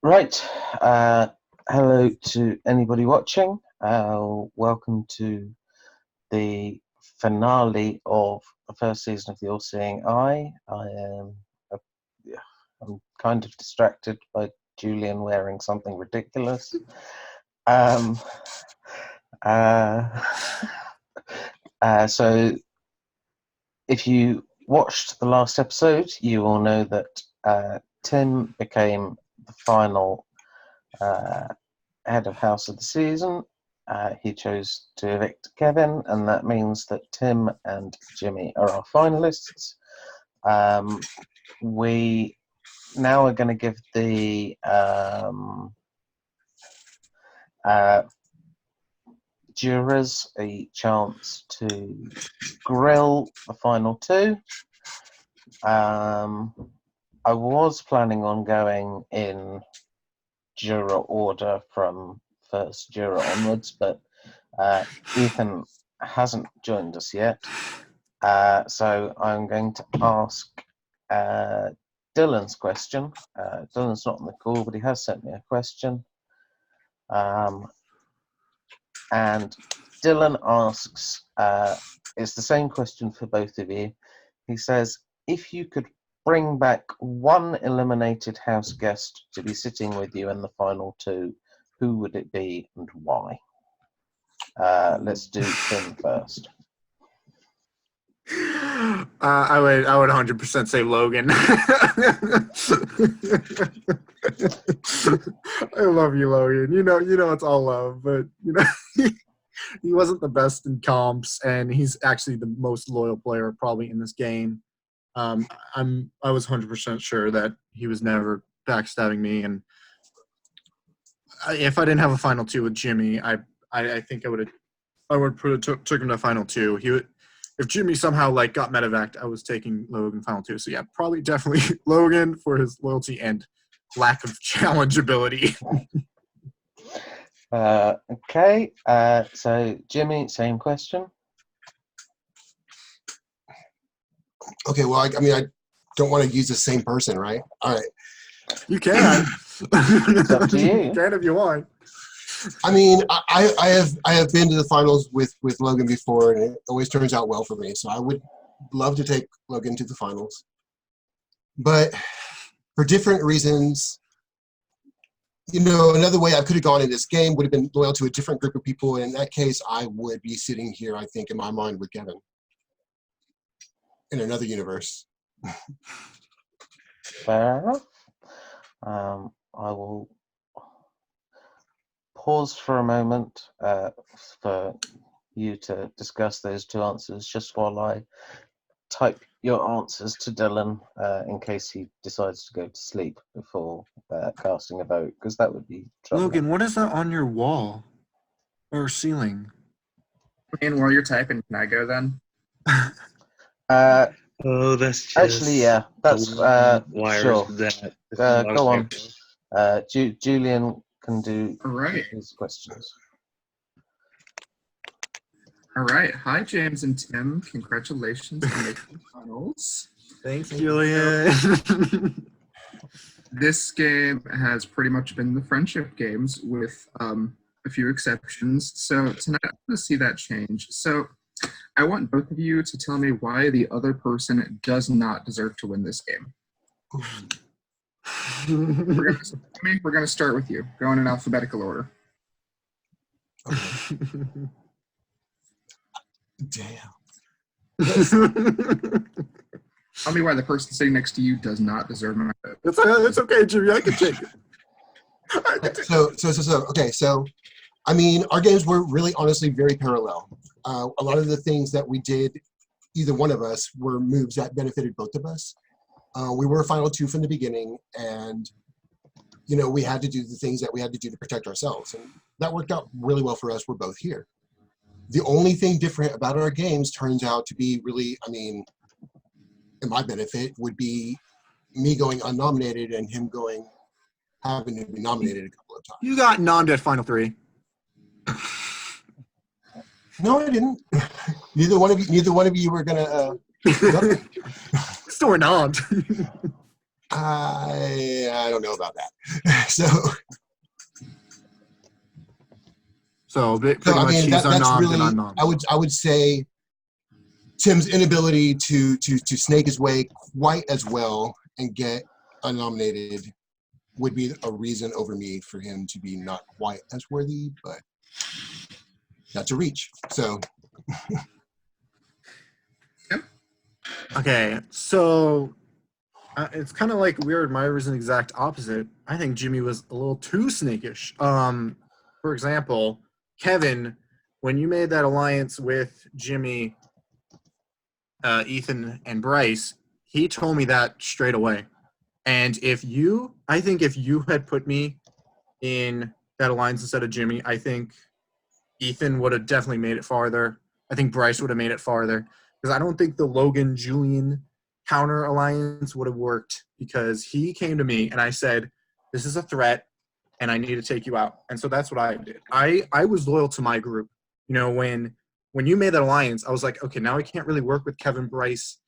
Right. Hello to anybody watching. Welcome to the finale of the first season of The All-Seeing Eye. I'm kind of distracted by Julian wearing something ridiculous. So if you watched the last episode, you will know that Tim became the final head of house of the season. He chose to evict Kevin, and that means that Tim and Jimmy are our finalists. We now are going to give the jurors a chance to grill the final two. I was planning on going in juror order from first juror onwards, but Ethan hasn't joined us yet. So I'm going to ask Dylan's question. Dylan's not on the call, but he has sent me a question. And Dylan asks, it's the same question for both of you. He says, if you could bring back one eliminated house guest to be sitting with you in the final two, who would it be and why? Let's do Tim first. I would 100% say Logan. I love you, Logan. You know it's all love, but he wasn't the best in comps, and he's actually the most loyal player probably in this game. I was 100% sure that he was never backstabbing me, and if I didn't have a final two with Jimmy, I think I would have took him to final two. If Jimmy somehow got medevaced, I was taking Logan final two. So yeah, probably definitely Logan for his loyalty and lack of challenge ability. Okay, so Jimmy, same question. Okay, well, I don't want to use the same person, right? All right. You can. It's up to you. You can if you want. I mean, I have been to the finals with Logan before, and it always turns out well for me. So I would love to take Logan to the finals. But for different reasons, another way I could have gone in this game would have been loyal to a different group of people. And in that case, I would be sitting here, I think, in my mind with Kevin in another universe. Fair enough. I will pause for a moment for you to discuss those two answers, just while I type your answers to Dylan in case he decides to go to sleep before casting a vote, because that would be troubling. Logan, what is that on your wall or ceiling? And while you're typing, can I go then? Oh, that's just actually, yeah, that's wires sure. that Go on. Julian can do his questions. All right. Hi, James and Tim. Congratulations on making the finals. Thanks, Julian. This game has pretty much been the friendship games with a few exceptions. So tonight I'm going to see that change. So I want both of you to tell me why the other person does not deserve to win this game. We're going to start with you. Going in alphabetical order. Okay. Damn. Tell me why the person sitting next to you does not deserve my vote. It's okay, Jimmy. I can take it. So, I mean, our games were really, honestly, very parallel. A lot of the things that we did, either one of us, were moves that benefited both of us. We were final two from the beginning, and, we had to do the things that we had to do to protect ourselves. And that worked out really well for us. We're both here. The only thing different about our games turns out to be really, in my benefit, would be me going unnominated and him having to be nominated a couple of times. You got nommed at final three. No, I didn't. Neither one of you were gonna. Still were nommed. I don't know about that. So pretty So I much mean, he's that's unnommed really. and unnommed. I would say Tim's inability to snake his way quite as well and get unnominated would be a reason over me for him to be not quite as worthy, but that's a reach. So Okay, so it's kind of like weird. Mine was an exact opposite. I think Jimmy was a little too snakish. For example, Kevin, when you made that alliance with Jimmy, Ethan, and Bryce, he told me that straight away. And I think if you had put me in that alliance instead of Jimmy, I think Ethan would have definitely made it farther. I think Bryce would have made it farther. Because I don't think the Logan Julian counter alliance would have worked, because he came to me and I said, this is a threat and I need to take you out. And so that's what I did. I was loyal to my group. You know, when you made that alliance, I was like, okay, now I can't really work with Kevin, Bryce,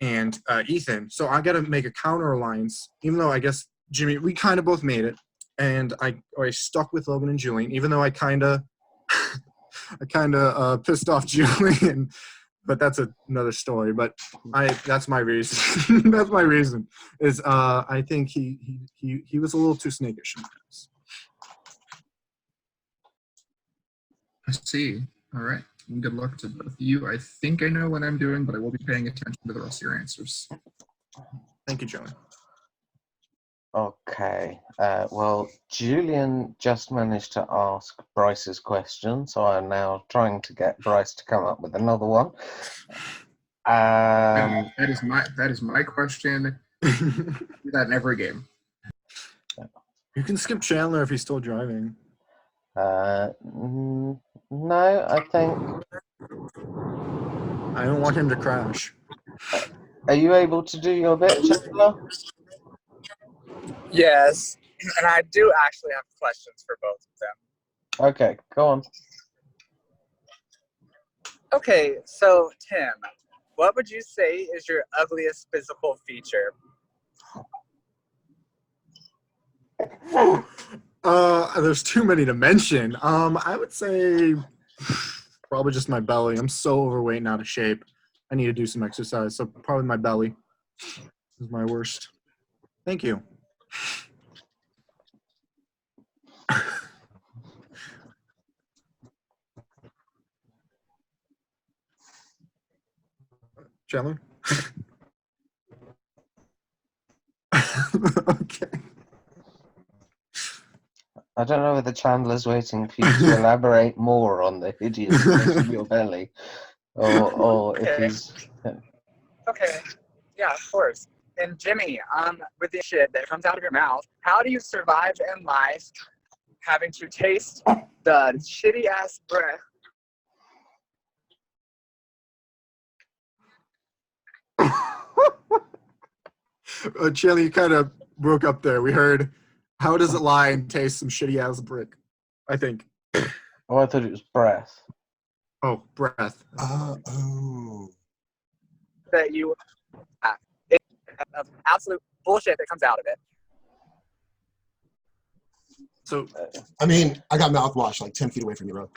and Ethan. So I got to make a counter alliance, even though I guess Jimmy, we kind of both made it. And I stuck with Logan and Julian, even though I kind of pissed off Julian. But that's another story. But that's my reason. That's my reason. Is I think he was a little too snakish in this. I see. All right. Good luck to both of you. I think I know what I'm doing, but I will be paying attention to the rest of your answers. Thank you, Joey. Okay. Well, Julian just managed to ask Bryce's question, so I'm now trying to get Bryce to come up with another one. That is my question. Do that in every game. You can skip Chandler if he's still driving. No, I think. I don't want him to crash. Are you able to do your bit, Chandler? Yes, and I do actually have questions for both of them. Okay, go on. Okay, so Tim, what would you say is your ugliest physical feature? There's too many to mention. I would say probably just my belly. I'm so overweight and out of shape. I need to do some exercise, so probably my belly is my worst. Thank you. Chandler? Okay. I don't know whether Chandler's waiting for you to elaborate more on the hideousness of your belly, or if Okay. he's. Okay, yeah, of course. And Jimmy, with the shit that comes out of your mouth, how do you survive in life having to taste the shitty ass breath? Chandler, you kind of broke up there. We heard, how does it lie and taste some shitty ass brick? I think. Oh, I thought it was breath. Oh, breath. oh. That you it's absolute bullshit that comes out of it. So, I mean, I got mouthwash like 10 feet away from you, bro.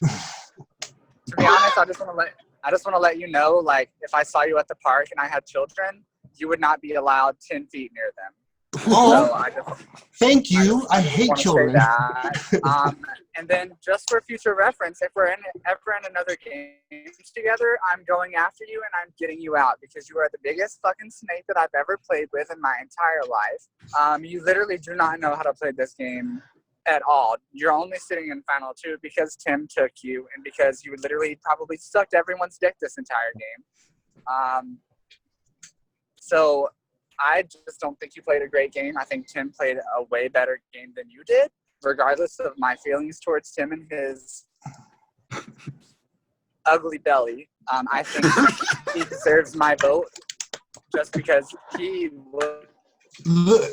To be honest, I just want to let you know, like, if I saw you at the park and I had children, you would not be allowed 10 feet near them. Oh, So I just thank you. I hate want to children. say that. And then just for future reference, if we're ever in another game together, I'm going after you and I'm getting you out because you are the biggest fucking snake that I've ever played with in my entire life. You literally do not know how to play this game at all. You're only sitting in final two because Tim took you and because you literally probably sucked everyone's dick this entire game. So I just don't think you played a great game. I think Tim played a way better game than you did, regardless of my feelings towards Tim and his ugly belly. I think he deserves my vote just because he was.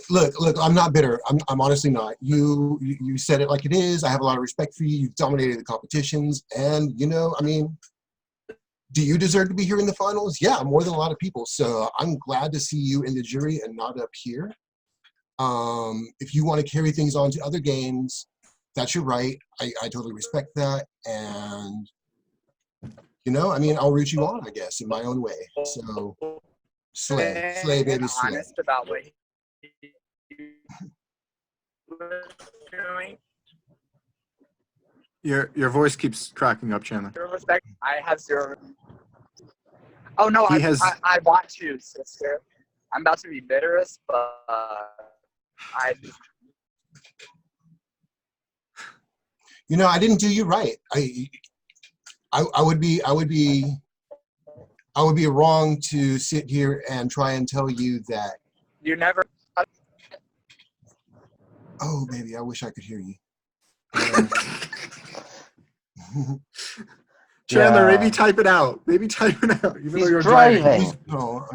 Look, I'm not bitter. I'm honestly not. You said it like it is. I have a lot of respect for you. You've dominated the competitions. And, you know, I mean, do you deserve to be here in the finals? Yeah, more than a lot of people. So I'm glad to see you in the jury and not up here. If you want to carry things on to other games, that's your right. I totally respect that. And, you know, I mean, I'll root you on, I guess, in my own way. So, slay, baby, And slay. honest about what he was doing. Your voice keeps cracking up, Chandler. Zero respect. I have zero. Oh no, He has- I want to, sister. I'm about to be bitterest, but I. You know, I didn't do you right. I would be wrong to sit here and try and tell you that, You never. oh, baby, I wish I could hear you. Chandler, Yeah. maybe type it out. Maybe type it out. Even though He's you're driving. No,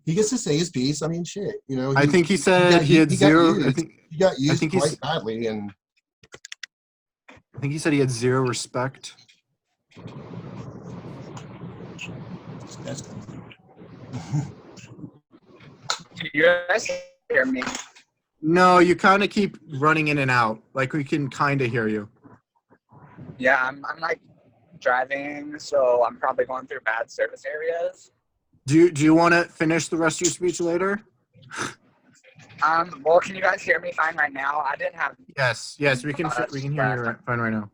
he gets to say his piece. I mean, shit. You know, I think he said he had got zero. used. I think he got used think he's- quite badly, and he said he had zero respect. that's. Can you guys hear me? No, you kind of keep running in and out. Like we can kind of hear you. Yeah, I'm like driving, so I'm probably going through bad service areas. Do you want to finish the rest of your speech later? Well, can you guys hear me fine right now? I didn't have. Yes, we can hear you fine right now.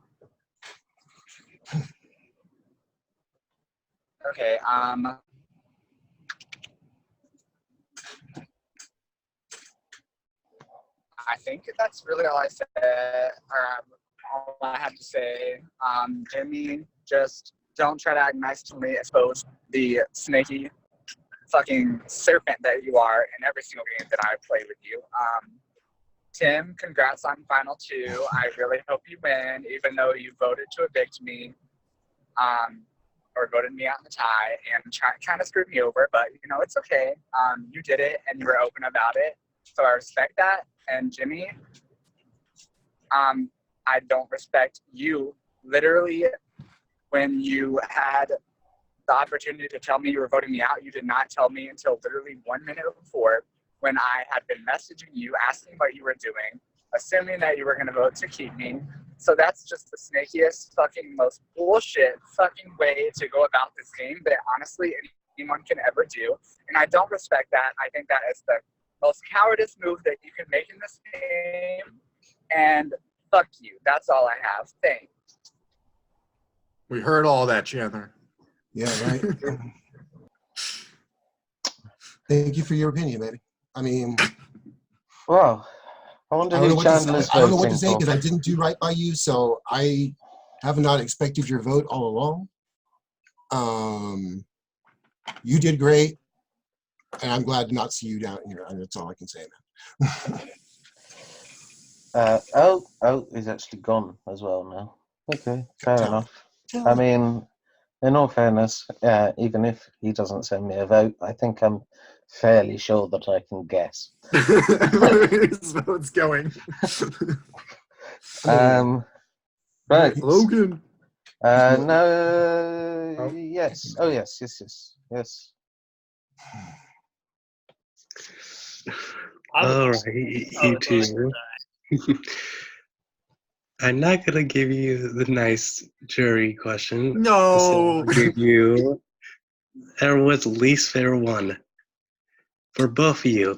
Okay. I think that's really all I said, or all I have to say. Jimmy, just don't try to act nice to me. Expose the snaky fucking serpent that you are in every single game that I play with you. Tim, congrats on Final 2. I really hope you win, even though you voted to evict me, or voted me out in the tie and kind of screwed me over. But, you know, it's okay. You did it, and you were open about it. So I respect that. And Jimmy, I don't respect you. Literally, when you had the opportunity to tell me you were voting me out, you did not tell me until literally 1 minute before, when I had been messaging you, asking what you were doing, assuming that you were going to vote to keep me. So that's just the snakiest, fucking, most bullshit fucking way to go about this game that honestly anyone can ever do. And I don't respect that. I think that is the most cowardice move that you can make in this game. And fuck you. That's all I have. Thanks. We heard all that, Chandler. Yeah, right. Thank you for your opinion, baby. I mean, Well, I wonder I don't know who what to say, Chandler's I don't know what to voting say for. because I didn't do right by you, so I have not expected your vote all along. You did great, and I'm glad to not see you down here. And that's all I can say now. He's actually gone as well now. Okay, fair Tell enough. Tell I him. mean, in all fairness, even if he doesn't send me a vote, I think I'm fairly sure that I can guess. Where his vote's going. Right. Logan. No. Oh. Yes. Oh, yes. Yes. All right, you two. I'm not gonna give you the nice jury question. So No. I'll give you there was least fair one for both of you.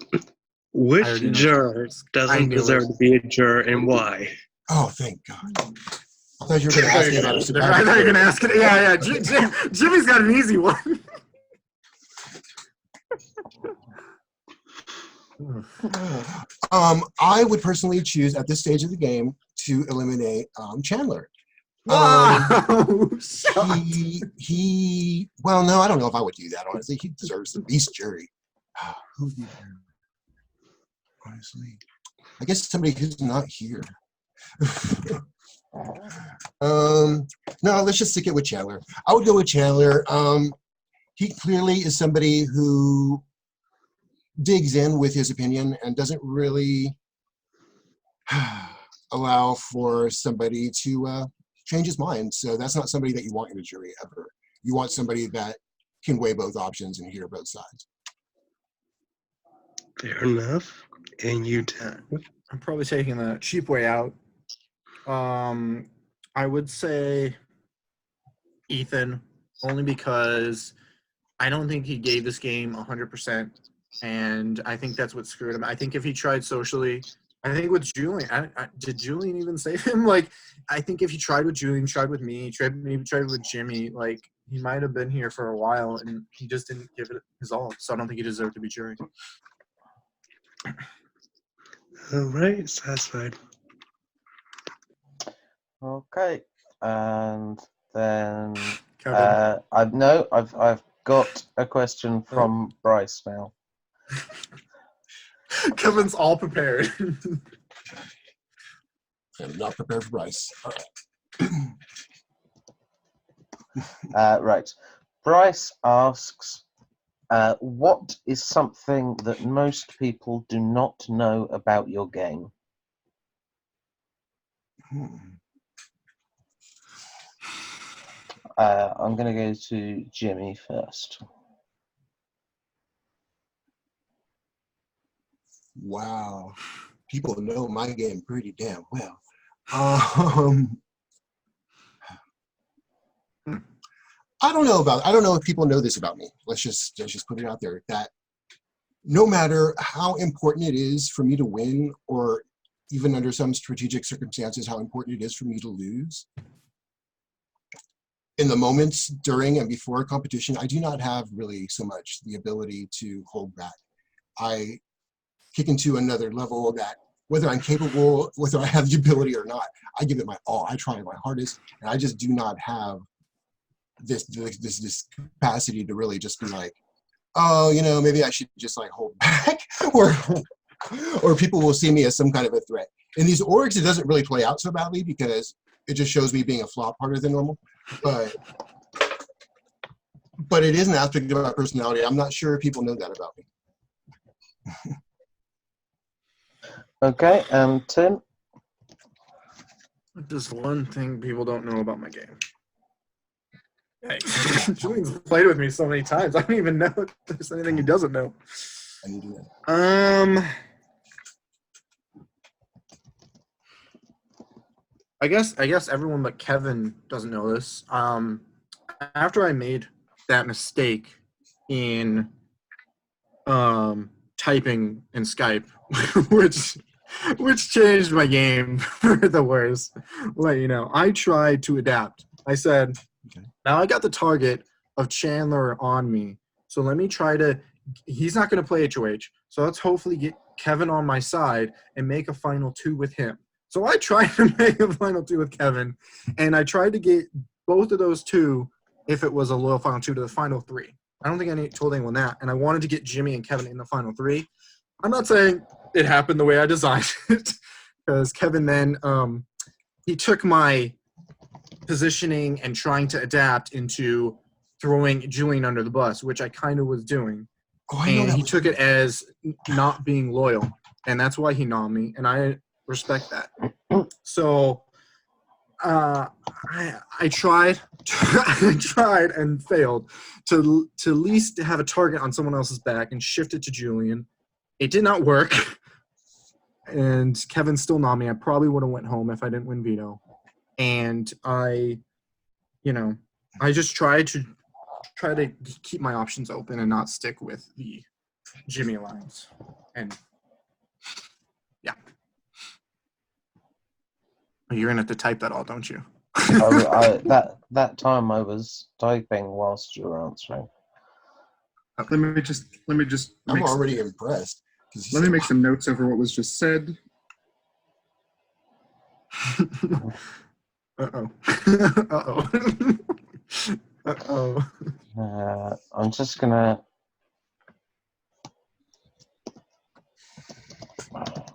Which already know. juror I doesn't knew deserve it. to be a juror and why? Oh, thank God. I thought you were going to ask me about it. I thought you were going to ask it. Yeah. Jimmy's got an easy one. I would personally choose at this stage of the game to eliminate Chandler. Wow. He well, no, I don't know if I would do that, honestly. He deserves the least jury. Who would be there? Honestly, I guess somebody who's not here. No, let's just stick it with Chandler. I would go with Chandler. He clearly is somebody who digs in with his opinion and doesn't really allow for somebody to change his mind. So that's not somebody that you want in a jury ever. You want somebody that can weigh both options and hear both sides. Fair enough. And you, Tad. I'm probably taking the cheap way out. I would say Ethan, only because I don't think he gave this game 100%, and I think that's what screwed him. I think if he tried socially, I think with Julian, did Julian even save him? Like, I think if he tried with Julian, tried with me, maybe tried with Jimmy, like, he might have been here for a while, and he just didn't give it his all. So I don't think he deserved to be jury. All right, satisfied. Okay, and then Kevin. I've got a question from Bryce now. Kevin's all prepared. I'm not prepared for Bryce. All right. Right. Bryce asks, what is something that most people do not know about your game? I'm going to go to Jimmy first. Wow. People know my game pretty damn well. I don't know if people know this about me. Let's just put it out there that no matter how important it is for me to win, or even under some strategic circumstances, how important it is for me to lose, in the moments during and before a competition, I do not have really so much the ability to hold back. I kick into another level that whether I'm capable, whether I have the ability or not, I give it my all. I try my hardest, and I just do not have this capacity to really just be like, oh, maybe I should just like hold back, or people will see me as some kind of a threat. In these orgs, it doesn't really play out so badly because it just shows me being a flop harder than normal. But it is an aspect of my personality. I'm not sure if people know that about me. Okay, and Tim? Just one thing people don't know about my game. Hey, Julian's played with me so many times. I don't even know if there's anything he doesn't know. I need to know. I guess everyone but Kevin doesn't know this. After I made that mistake in typing in Skype, which changed my game for the worse. Let you know. I tried to adapt. I said, now I got the target of Chandler on me. So let me try to he's not going to play HOH. So let's hopefully get Kevin on my side and make a final two with him. So I tried to make a final two with Kevin, and I tried to get both of those two, if it was a loyal final two, to the final three. I don't think I told anyone that, and I wanted to get Jimmy and Kevin in the final three. I'm not saying it happened the way I designed it, because Kevin then he took my positioning and trying to adapt into throwing Julian under the bus, which I kind of was doing. And he took it as not being loyal, and that's why he gnawed me, and I respect that. So I tried and failed to at least have a target on someone else's back and shift it to Julian. It did not work, and Kevin still gnawed me. I probably would have went home if I didn't win veto. And I just tried to keep my options open and not stick with the Jimmy alliance. And yeah. You're gonna have to type that all, don't you? That time I was typing whilst you were answering. Let me just. I'm already impressed. Let me make some notes over what was just said. Uh-oh. Uh-oh. I'm just gonna.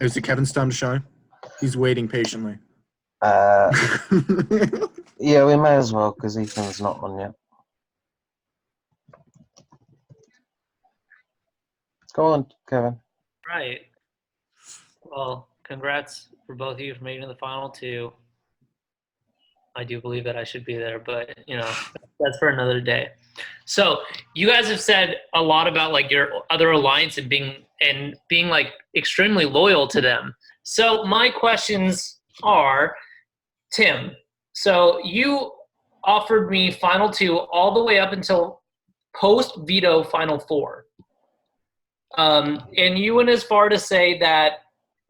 Is it Kevin's time to shine? He's waiting patiently. Yeah, we may as well because Ethan's not on yet. Go on, Kevin. Right. Well, congrats for both of you for making the final two. I do believe that I should be there, but that's for another day. So you guys have said a lot about like your other alliance and being like extremely loyal to them. So my questions are, Tim, so you offered me Final 2 all the way up until post-veto Final 4. And you went as far to say that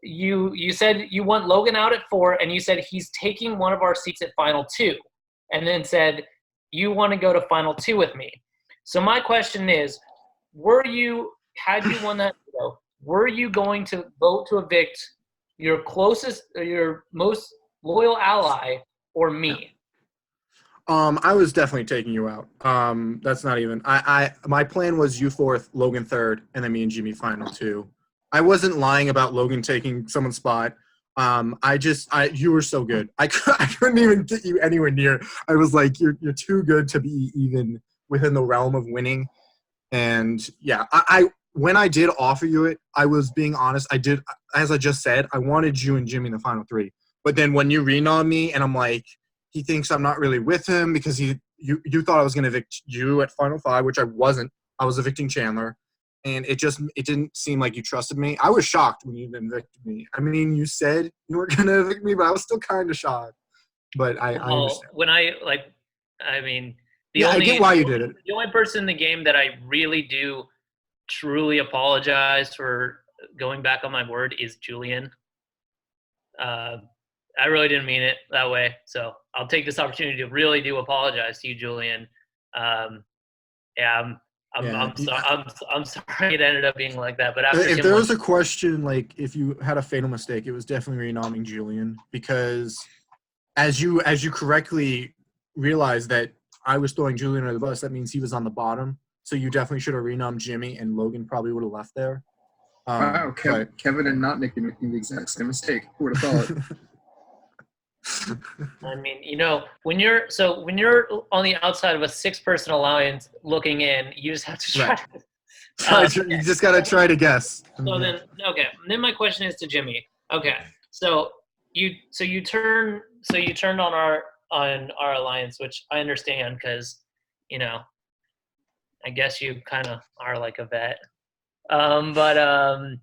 you said you want Logan out at 4, and you said he's taking one of our seats at Final 2, and then said you want to go to Final 2 with me. So my question is, had you won that veto, were you going to vote to evict your closest, or your most loyal ally, or me? I was definitely taking you out. That's not even. My plan was you 4th, Logan 3rd, and then me and Jimmy Final 2. I wasn't lying about Logan taking someone's spot. You were so good. I couldn't even get you anywhere near. I was like, you're too good to be even within the realm of winning. And yeah, when I did offer you it, I was being honest. I did, as I just said, I wanted you and Jimmy in the Final 3. But then when you renom me, and I'm like, he thinks I'm not really with him because you thought I was going to evict you at Final 5, which I wasn't. I was evicting Chandler. And it didn't seem like you trusted me. I was shocked when you evicted me. I mean, you said you weren't going to evict me, but I was still kind of shocked. But I understand. I get why you did it. The only person in the game that I really do truly apologize for going back on my word is Julian. I really didn't mean it that way. So I'll take this opportunity to really do apologize to you, Julian. I'm sorry it ended up being like that. But if there was a question, like if you had a fatal mistake, it was definitely renoming Julian, because as you correctly realized that I was throwing Julian under the bus, that means he was on the bottom. So you definitely should have renomed Jimmy, and Logan probably would have left there. Wow, Kevin and not making the exact same mistake. Who would have thought? I mean, when you're on the outside of a 6-person alliance looking in, you just have to try. Right. You just gotta try to guess. Then my question is to Jimmy. Okay, so you turned on our alliance, which I understand because, I guess you kind of are like a vet. My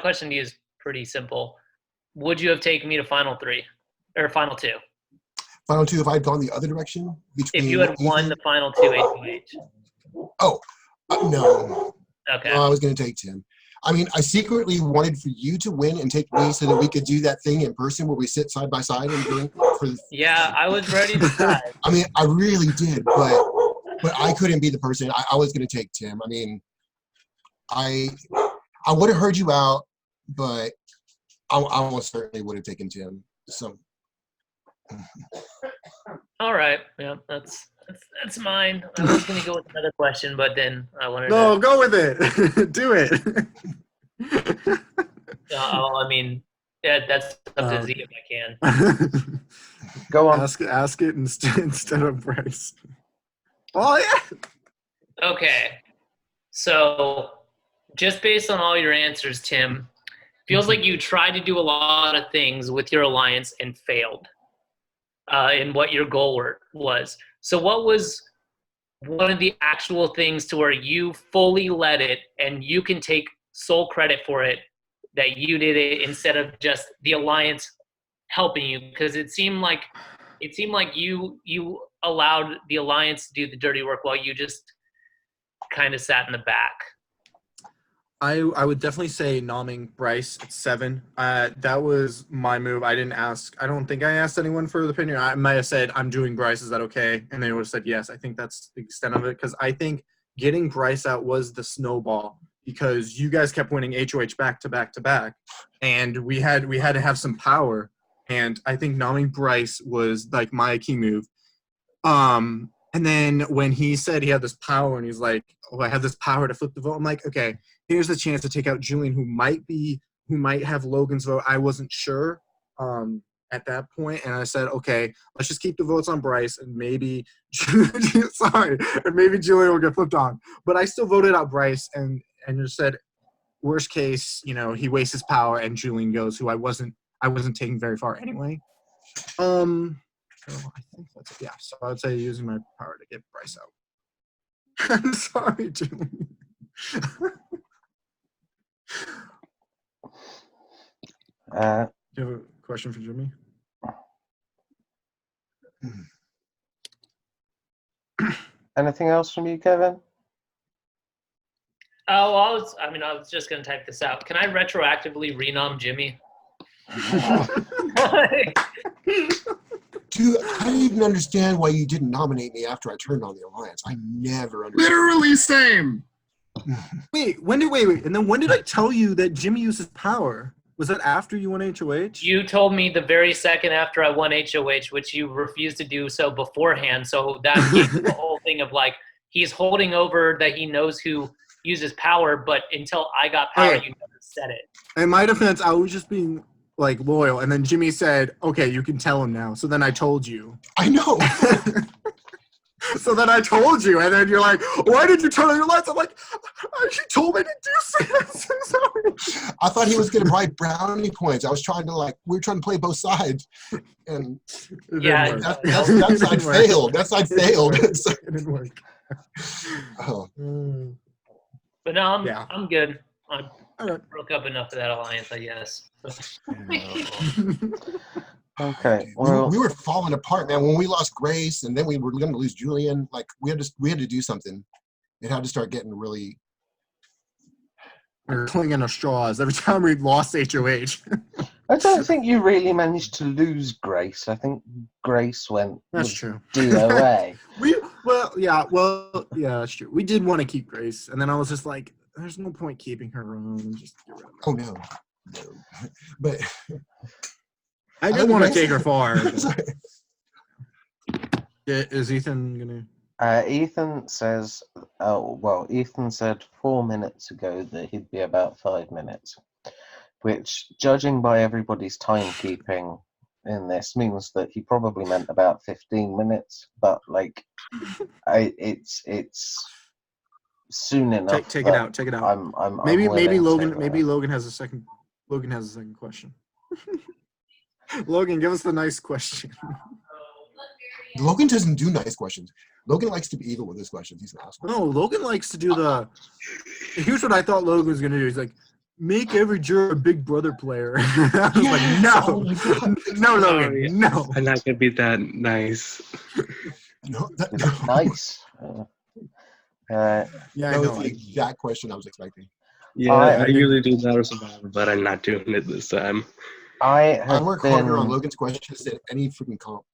question to you is pretty simple. Would you have taken me to Final 3 or Final 2? Final 2, if I had gone the other direction? If you had won the Final 2 HOH. Oh, no. Okay. No, I was going to take Tim. I mean, I secretly wanted for you to win and take me so that we could do that thing in person where we sit side by side and drink. Yeah, I was ready to try. I mean, I really did, but I couldn't be the person. I was going to take Tim. I mean, I would have heard you out, but I almost certainly would have taken Tim. So. All right. Yeah, that's mine. I was going to go with another question, but then I wanted to. No, go with it. Do it. That's up to Z if I can. Go on. Ask it instead of Bryce. Oh, yeah. Okay. So, just based on all your answers, Tim, feels like you tried to do a lot of things with your alliance and failed in what your goal was. So what was one of the actual things to where you fully led it and you can take sole credit for it, that you did it instead of just the alliance helping you? Because it seemed like you allowed the alliance to do the dirty work while you just kind of sat in the back. I would definitely say nomming Bryce at 7. That was my move. I don't think I asked anyone for the opinion. I might have said, I'm doing Bryce. Is that okay? And they would have said yes. I think that's the extent of it, because I think getting Bryce out was the snowball, because you guys kept winning HOH back to back to back, and we had to have some power. And I think nomming Bryce was like my key move. And then when he said he had this power and he's like, oh, I have this power to flip the vote, I'm like, okay, here's the chance to take out Julian, who might have Logan's vote. I wasn't sure at that point, and I said, okay, let's just keep the votes on Bryce, and maybe Julian will get flipped on. But I still voted out Bryce, and just said, worst case, he wastes his power, and Julian goes, who I wasn't taking very far anyway. Oh, I think that's it. Yeah. So I'd say using my power to get Bryce out. I'm sorry, Jimmy. Uh, Do you have a question for Jimmy? anything else from you, Kevin? Oh, well, I was just gonna type this out. Can I retroactively renom Jimmy? Dude, I don't even understand why you didn't nominate me after I turned on the alliance. I never understood. Literally same. Wait. And then when did I tell you that Jimmy uses power? Was that after you won HOH? You told me the very second after I won HOH, which you refused to do so beforehand. So that gave me the whole thing of like he's holding over that he knows who uses power, but until I got power, Okay. you never said it. In my defense, I was just being like loyal, and then Jimmy said, "Okay, you can tell him now." So then I told you. I know. So then I told you, and then you're like, "Why did you turn on your lights?" I'm like, "He told me to do so." I'm so sorry. I thought he was going to buy brownie points. I was trying to we were trying to play both sides. And It Yeah, didn't work. that side failed. That side failed. It didn't work. Oh. But no, Yeah. I'm good. I All right. broke up enough of that alliance, I guess. Okay, We well, were falling apart, man. When we lost Grace, and then we were going to lose Julian. Like we had to do something. It had to start getting really. We're clinging to straws every time we lost HOH. I don't think you really managed to lose Grace. I think Grace went That's with true. DOA. That's true. We did want to keep Grace, and then I was just like, "There's no point keeping her around. And just get rid of her." Oh no. But I did want to Grace- take her far. but- Sorry. Yeah, is Ethan gonna? Ethan says, Ethan said 4 minutes ago that he'd be about 5 minutes, which, judging by everybody's timekeeping in this, means that he probably meant about 15 minutes, but it's soon enough. Take it that out. Take it out. I'm Maybe willing to Logan. take Maybe that. Logan has a second. Logan has a second question. Logan, give us the nice question. Logan doesn't do nice questions. Logan likes to be evil with his questions. He's an asshole. No, Logan likes to do the. Here's what I thought Logan was gonna do. He's like, make every juror a Big Brother player. I was Yes! Oh my like, God. no, Sorry. Logan, no. I'm not gonna be that nice. No, It's nice. Yeah, I that was know. the exact question I was expecting. Yeah, I usually do that or Survivor, but I'm not doing it this time. I I have work harder on been. Logan's questions than any freaking comp.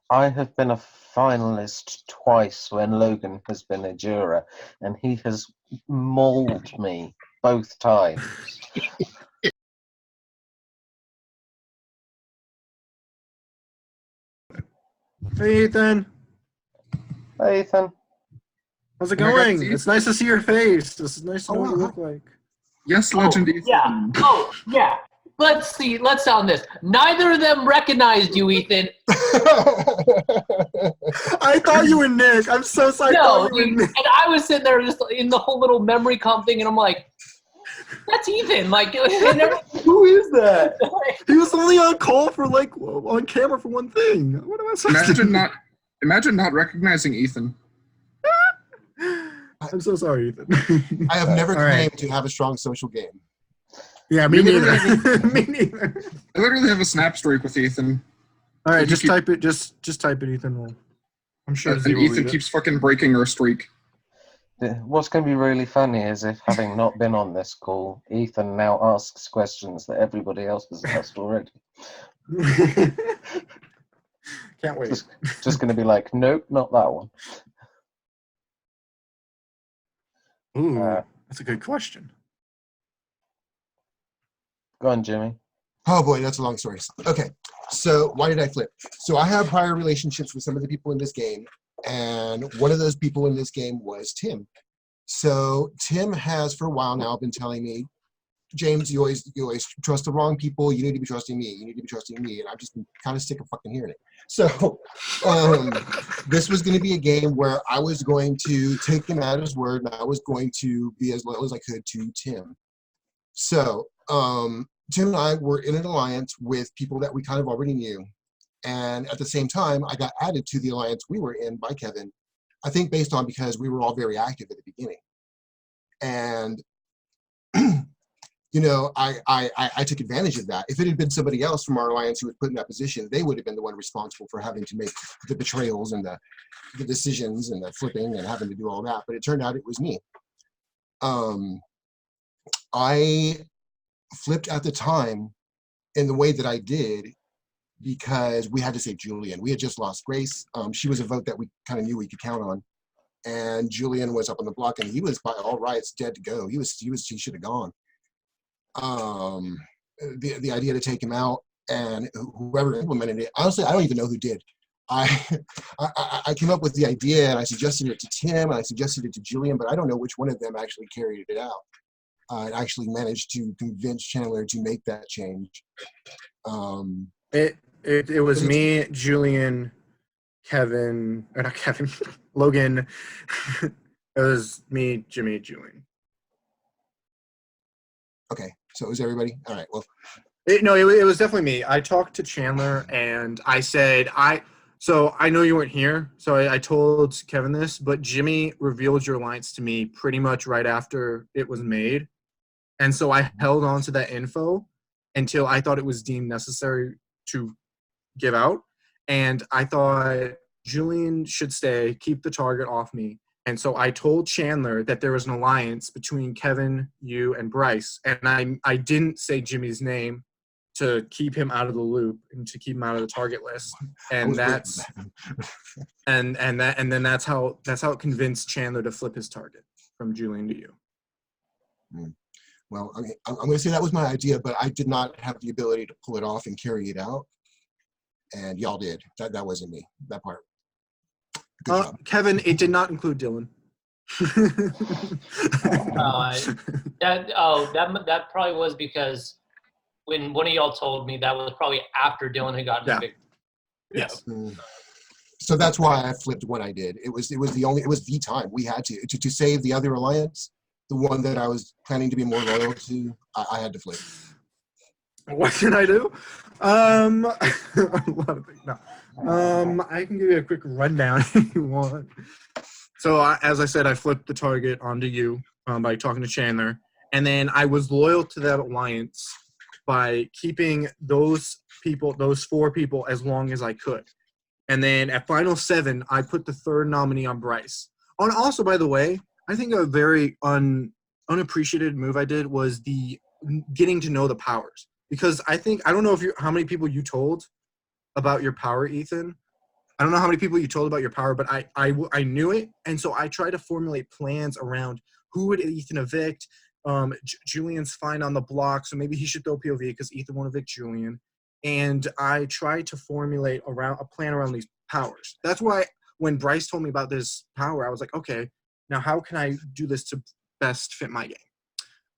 I have been a finalist twice when Logan has been a juror, and he has mauled me both times. Hey, Ethan. Hey, Ethan. How's it Oh my God, going? it's It's nice to see your face. It's nice to know Oh, what you wow. look like. Yes, Legend Ethan. Yeah. Oh, yeah. Let's see. Let's sound this. Neither of them recognized you, Ethan. I thought you were Nick. I'm so sorry. I No, thought you were dude. Nick. And I was sitting there just in the whole little memory comp thing, and I'm like, that's Ethan. Like, and who is that? He was only on call for on camera for one thing. What am I supposed to do? Imagine not recognizing Ethan. I'm so sorry, Ethan. I have never All right. claimed to have a strong social game. Yeah, me You neither. literally- Me neither. I literally have a snap streak with Ethan. All right, You just keep- type it. Just type it, Ethan. I'm sure And Z will Ethan read it. keeps fucking breaking our streak. What's going to be really funny is if, having not been on this call, Ethan now asks questions that everybody else has asked already. Can't wait. Just going to be like, nope, not that one. Ooh, Uh, that's a good question. Go on, Jimmy. Oh boy, that's a long story. Okay, so why did I flip? So I have prior relationships with some of the people in this game, and one of those people in this game was Tim. So Tim has for a while now been telling me, James, you always trust the wrong people. You need to be trusting me. You need to be trusting me. And I've just been kind of sick of fucking hearing it. So this was going to be a game where I was going to take him at his word, and I was going to be as loyal as I could to Tim. So Tim and I were in an alliance with people that we kind of already knew. And at the same time, I got added to the alliance we were in by Kevin, I think based on because we were all very active at the beginning. And, you know, I took advantage of that. If it had been somebody else from our alliance who was put in that position, they would have been the one responsible for having to make the betrayals and the decisions and the flipping and having to do all that. But it turned out it was me. I flipped at the time in the way that I did because we had to save Julian. We had just lost Grace. She was a vote that we kind of knew we could count on. And Julian was up on the block, and he was by all rights dead to go. He should have gone. The idea to take him out and whoever implemented it, honestly, I don't even know who did. I came up with the idea and I suggested it to Tim and I suggested it to Julian, but I don't know which one of them actually carried it out. And actually managed to convince Chandler to make that change. It was me, Julian, Kevin, or not Kevin, Logan. It was me, Jimmy, Julian. Okay, so it was everybody? All right, well. It was definitely me. I talked to Chandler and I said, so I know you weren't here, so I told Kevin this, but Jimmy revealed your alliance to me pretty much right after it was made. And so I held on to that info until I thought it was deemed necessary to give out. And I thought Julian should stay, keep the target off me. And so I told Chandler that there was an alliance between Kevin, you, and Bryce. And I didn't say Jimmy's name to keep him out of the loop and to keep him out of the target list. And that's and then that's how it convinced Chandler to flip his target from Julian to you. Well, I mean, I'm going to say that was my idea, but I did not have the ability to pull it off and carry it out. And y'all did. That wasn't me. That part. Good job. Kevin, it did not include Dylan. That probably was because when one of y'all told me, that was probably after Dylan had gotten evicted. Yes. So that's why I flipped what I did. It was the time we had to save the other alliance, the one that I was planning to be more loyal to. I had to flip. What can I do? A lot of things. No. I can give you a quick rundown if you want. So as I said, I flipped the target onto you by talking to Chandler, and then I was loyal to that alliance by keeping those 4 people, as long as I could. And then at Final 7, I put the third nominee on Bryce. And also, by the way, I think a very unappreciated move I did was the getting to know the powers. Because I don't know how many people you told about your power, Ethan. I don't know how many people you told about your power, but I knew it. And so I tried to formulate plans around who would Ethan evict. Julian's fine on the block, so maybe he should throw POV because Ethan won't evict Julian. And I tried to formulate a plan around these powers. That's why when Bryce told me about this power, I was like, okay, now how can I do this to best fit my game?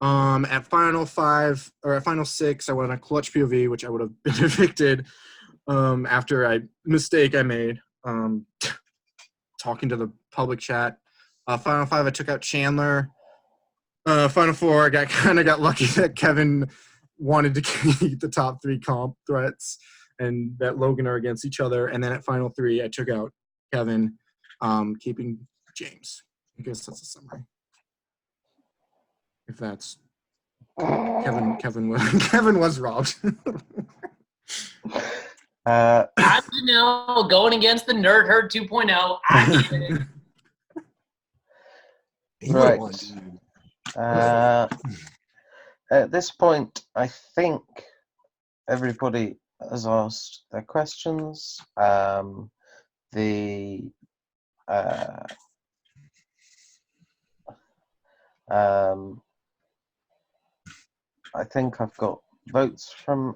At Final 5 or at Final 6, I went on a clutch POV, which I would have been evicted after a mistake I made talking to the public chat. Final 5, I took out Chandler. Final 4, I kind of got lucky that Kevin wanted to keep the top 3 comp threats and that Logan are against each other. And then at Final 3, I took out Kevin, keeping James. I guess that's a summary. If that's Kevin was robbed. I know, going against the Nerd Herd 2.0. I get it. Right. At this point, I think everybody has asked their questions. I think I've got votes from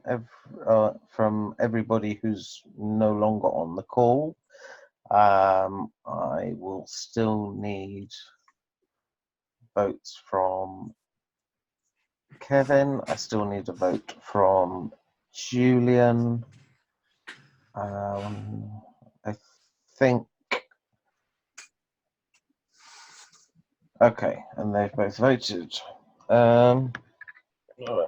everybody who's no longer on the call. I will still need votes from Kevin. I still need a vote from Julian. I think. Okay, and they've both voted. All right.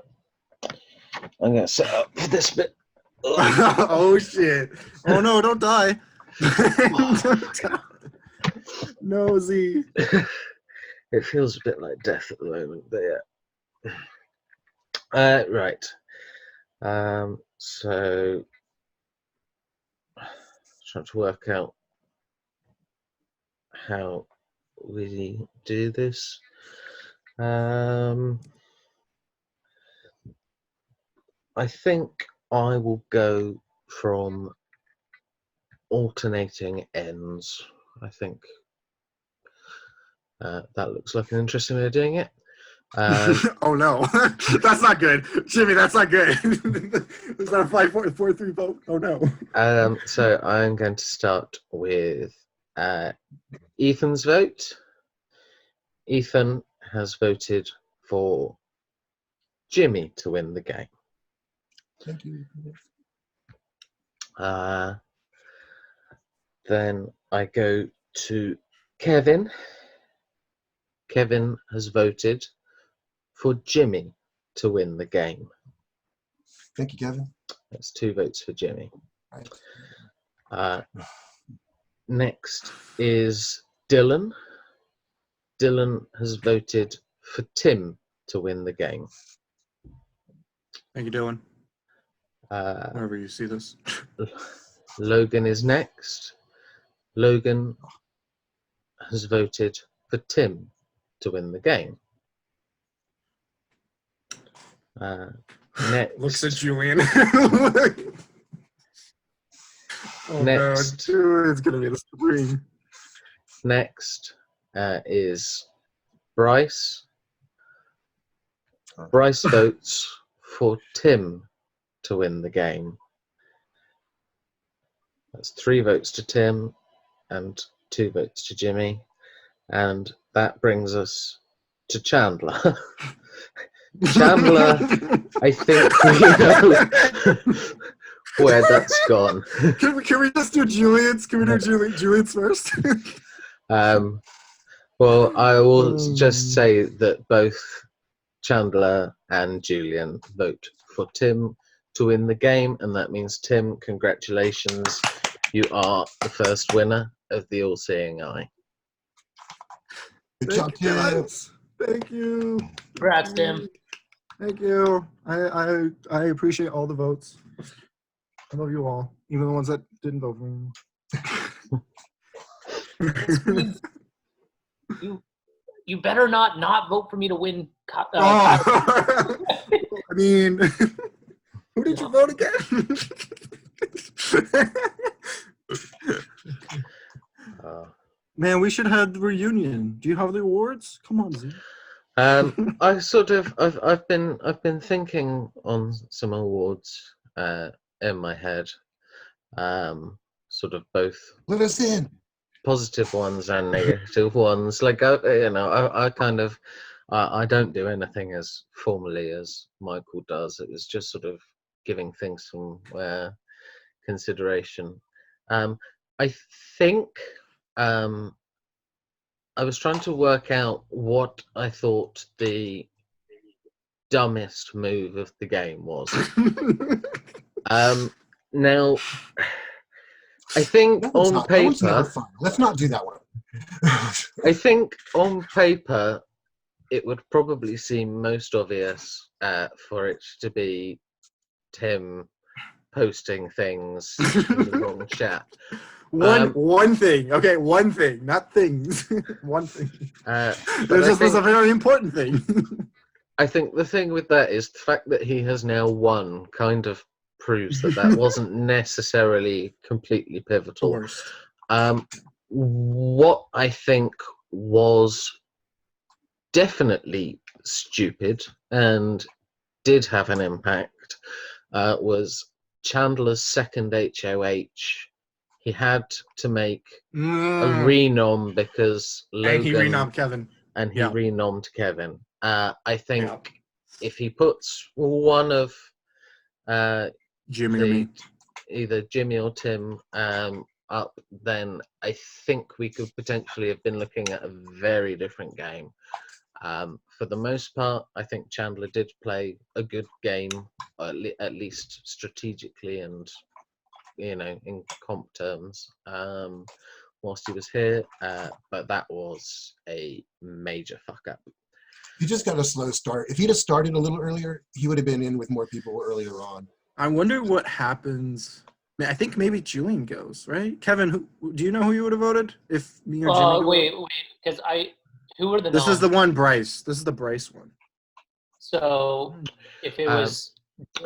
I'm going to set up for this bit. Oh, Oh shit! Oh no! Don't die! Don't die. No, Z. it feels a bit like death at the moment, but yeah. Right. So trying to work out how we do this. I think I will go from alternating ends. I think that looks like an interesting way of doing it. Oh no, that's not good, Jimmy. That's not good. Is that a 5-4-3 vote? Oh no. So I'm going to start with Ethan's vote. Ethan has voted for Jimmy to win the game. Thank you. Then I go to Kevin. Kevin has voted for Jimmy to win the game. Thank you, Kevin. That's 2 votes for Jimmy. Right. Next is Dylan. Dylan has voted for Tim to win the game. Thank you, Dylan. Uh, Wherever you see this. Logan is next. Logan has voted for Tim to win the game. Next, Looks at Julian. Oh Next. no, Julian's gonna be the screen. next is Bryce. Bryce votes for Tim to win the game. That's 3 votes to Tim and 2 votes to Jimmy. And that brings us to Chandler. Chandler, I think we know where that's gone. Can we just do Julian's? Can we do Julian's first? Well, I will just say that both Chandler and Julian vote for Tim to win the game, and that means, Tim, congratulations. You are the first winner of the All Seeing Eye. Good job, Thank you, Tim. guys. Thank you. Congrats, Tim. Thank you. I appreciate all the votes. I love you all, even the ones that didn't vote for me. You better not vote for me to win. I mean, who did you vote again? Man, we should have the reunion. Do you have the awards? Come on, Z. I've been thinking on some awards in my head, sort of both Let us in. positive ones and negative ones. Like I don't do anything as formally as Michael does. It was just sort of giving things some consideration. I think I was trying to work out what I thought the dumbest move of the game was. Now, I think That one's on that one's never paper, fun. Let's not do that one. I think on paper, it would probably seem most obvious for it to be Tim posting things in the wrong chat. One thing. Okay, one thing, not things. One thing. But Was a very important thing. I think the thing with that is the fact that he has now won kind of proves that wasn't necessarily completely pivotal. What I think was definitely stupid and did have an impact was Chandler's second HOH. He had to make a renom because Logan... And he renommed Kevin. And he renommed Kevin. I think if he puts one of Jimmy or me, either Jimmy or Tim up, then I think we could potentially have been looking at a very different game. For the most part, I think Chandler did play a good game, at least strategically and in comp terms, whilst he was here. But that was a major fuck up. You just got a slow start. If he'd have started a little earlier, he would have been in with more people earlier on. I wonder what happens. I think maybe Julian goes, right? Kevin, do you know who you would have voted if me or Jimmy go? Wait, because who were the This is the noms? one, Bryce. This is the Bryce one. So if it was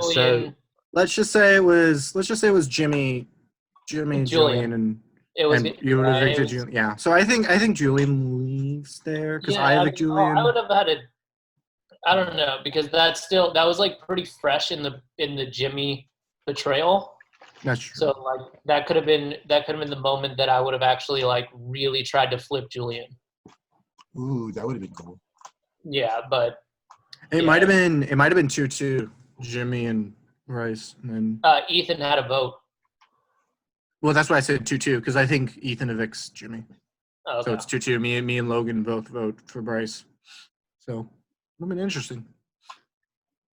so- Julian, Let's just say it was Jimmy, Julian, and it was you would have it picked was- Julian. Yeah. So I think Julian leaves there because Yeah, I have mean, Julian. I would have had it. I don't know because that was like pretty fresh in the Jimmy betrayal. That's true. So like that could have been the moment that I would have actually like really tried to flip Julian. Ooh, that would have been cool. Yeah, but It yeah. might have been 2-2, Jimmy and Bryce, and then Ethan had a vote. well, that's why I said 2-2 because I think Ethan evicts Jimmy. Oh, So okay. it's 2-2. Me and Logan both vote for Bryce. So it'll be interesting.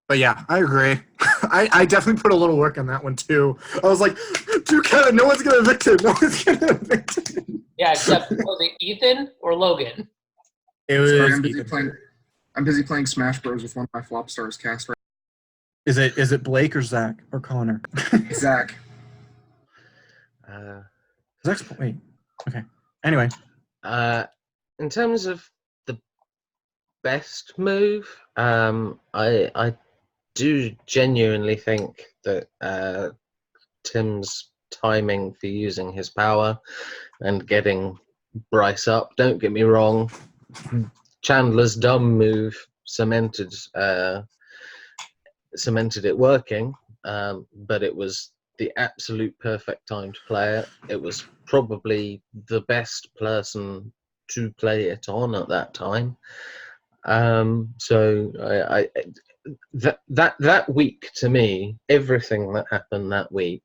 But yeah, I agree. I definitely put a little work on that one too. I was like, dude, Kevin, no one's gonna evict him. No one's gonna evict him. Yeah, except was it Ethan or Logan? It was Sorry, I'm busy Ethan. playing Smash Bros with one of my flop stars cast right Is it Blake or Zach or Connor? now. Zach. Zach's wait. Okay. Anyway, In terms of the best move, I do genuinely think that Tim's timing for using his power and getting Bryce up. Don't get me wrong, Chandler's dumb move cemented it working, but it was the absolute perfect time to play it. It was probably the best person to play it on at that time. So that week, to me, everything that happened that week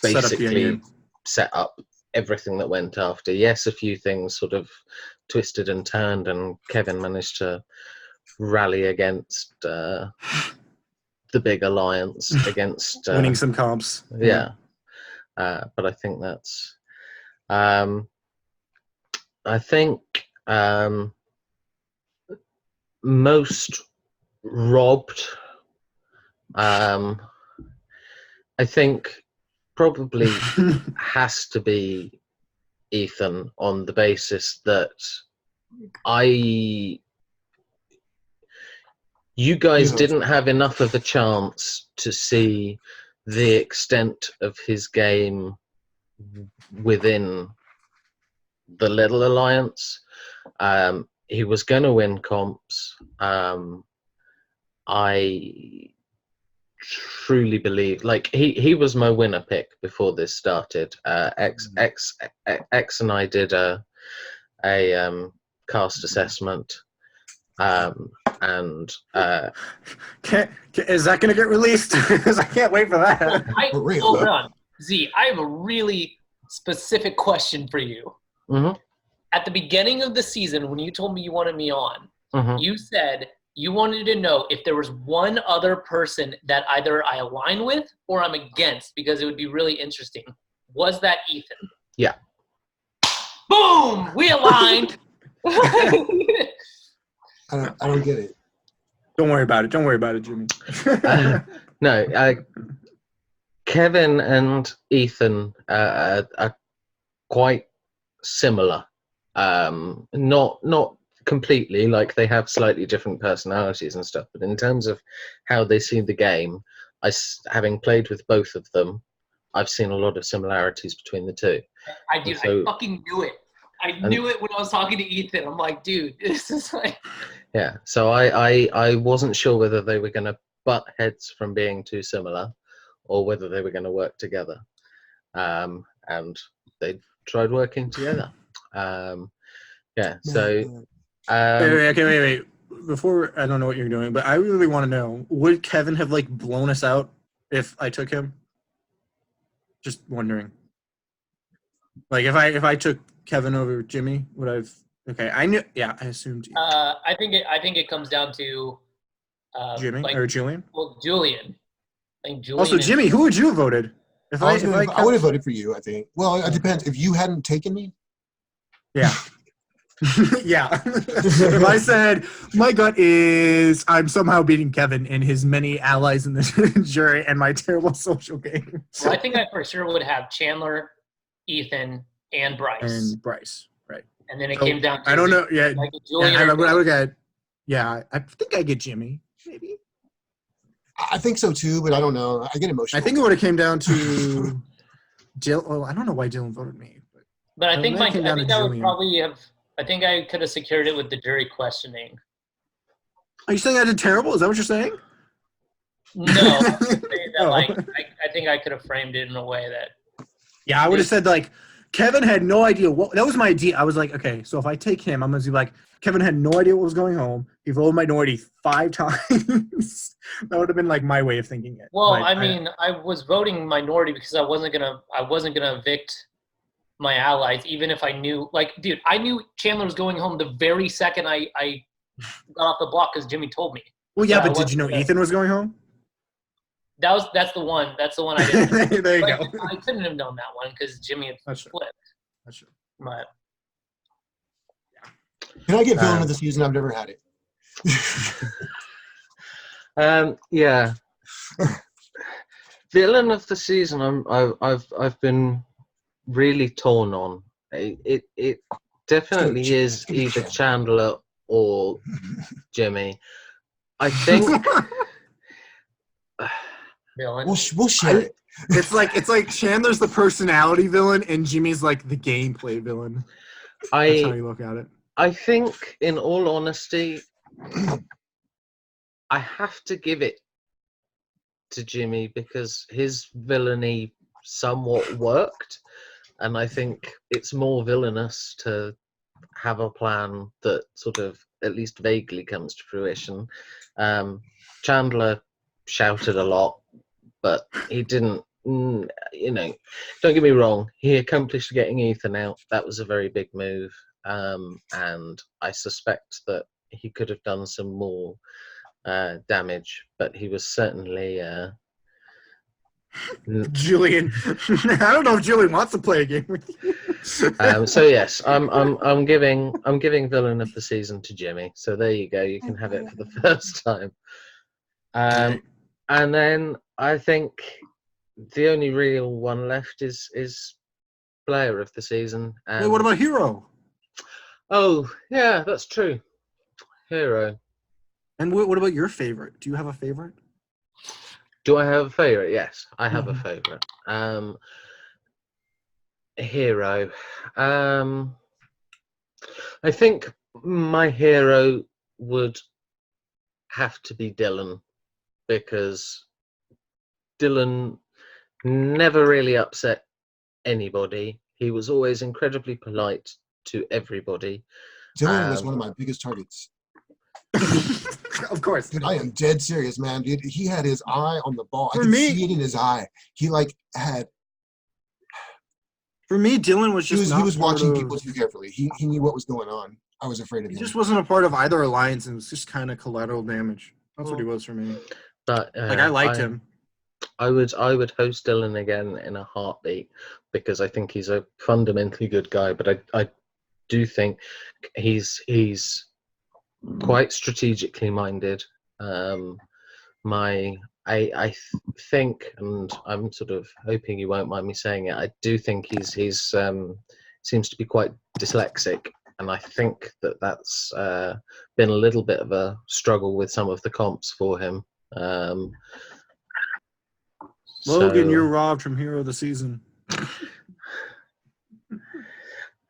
basically set up everything that went after. Yes, a few things sort of twisted and turned, and Kevin managed to rally against the big alliance against winning some comps. yeah. But I think that's I think most robbed. I think probably has to be Ethan on the basis that you guys didn't have enough of a chance to see the extent of his game within the Little Alliance. He was going to win comps. I truly believe, like, he was my winner pick before this started. X and I did a cast assessment, and Is that going to get released? Because I can't wait for that. For real. Hold on, Z. I have a really specific question for you. Mhm. At the beginning of the season, when you told me you wanted me on, Mhm. you said you wanted to know if there was one other person that either I align with or I'm against because it would be really interesting. Was that Ethan? Yeah. Boom! We aligned. I don't get it. Don't worry about it. Don't worry about it, Jimmy. No, Kevin and Ethan are quite similar. Not completely, like they have slightly different personalities and stuff, but in terms of how they see the game, having played with both of them, I've seen a lot of similarities between the two. I fucking knew it. I knew it when I was talking to Ethan. I'm like, dude, this is like... Yeah, so I wasn't sure whether they were going to butt heads from being too similar or whether they were going to work together. And they tried working together. Yeah, so... Wait. Before, I don't know what you're doing, but I really want to know, would Kevin have, like, blown us out if I took him? Just wondering. Like, if I took Kevin over Jimmy, would I have Okay, I knew. Yeah, I assumed I think it comes down to Jimmy like, or Julian. well, Julian. I think Julian. Also, and- Jimmy, who would you have voted? If I would have kept- voted for you, I think. Well, it depends. If you hadn't taken me, Yeah. Yeah. If I said my gut is I'm somehow beating Kevin and his many allies in the jury and my terrible social game. Well, I think I for sure would have Chandler, Ethan, and Bryce. And Bryce, right? And then it So, came down to I don't know. Yeah, like Julian. I or would get. Yeah, I think I get Jimmy. Maybe. I think so too, but I don't know. I get emotional. I think it would have came down to Dylan. Well, I don't know why Dylan voted me. But I think Then it came down to I would Julian. probably have. I think I could have secured it with the jury questioning. Are you saying I did terrible? Is that what you're saying? No, I'm saying that, Oh. like I think I could have framed it in a way that Yeah, I would have said like Kevin had no idea what that was my idea. I was like, okay, so if I take him, I'm gonna be like, Kevin had no idea what was going home. He voted minority 5 times. That would have been like my way of thinking it. Well, But I mean, I was voting minority because I wasn't gonna evict my allies, even if I knew. Like, dude, I knew Chandler was going home the very second I got off the block because Jimmy told me. well, yeah, I but did you know wasn't gonna- Ethan was going home? That's the one. That's the one I didn't. There you But go. I couldn't have known that one because Jimmy had That's true. flipped. That's true. But Can I get villain of the season? I've never had it. Yeah. Villain of the season. I've been really torn on. It definitely is either Chandler or Jimmy. I think. villain. We'll share it. It's like Chandler's the personality villain and Jimmy's like the gameplay villain. That's how you look at it. I think, in all honesty, I have to give it to Jimmy because his villainy somewhat worked, and I think it's more villainous to have a plan that sort of at least vaguely comes to fruition. Chandler shouted a lot, but he didn't. Don't get me wrong. He accomplished getting Ethan out. That was a very big move. And I suspect that he could have done some more damage, but he was certainly. Julian, I don't know if Julian wants to play a game with you. So yes, I'm giving villain of the season to Jimmy. So there you go. You can have it for the first time. And then I think the only real one left is player of the season. And Wait, what about Hero? Oh, yeah, that's true. Hero. And what about your favorite? Do you have a favorite? Do I have a favorite? Yes, I have a favorite. Hero. I think my hero would have to be Dylan because Dylan never really upset anybody. He was always incredibly polite to everybody. Dylan was one of my biggest targets. Of course. Dude, I am dead serious, man. Dude, he had his eye on the ball. I For could me- see it in his eye. He had. For me, Dylan was just He was not part watching of- people too carefully. He knew what was going on. I was afraid of He him. just wasn't a part of either alliance, and it was just kind of collateral damage. That's what he was for me. But Like I liked him. I would host Dylan again in a heartbeat because I think he's a fundamentally good guy. But I do think he's quite strategically minded. I think, and I'm sort of hoping you won't mind me saying it. I do think he's seems to be quite dyslexic, and I think that's been a little bit of a struggle with some of the comps for him. Logan, so, you're robbed from Hero of the Season.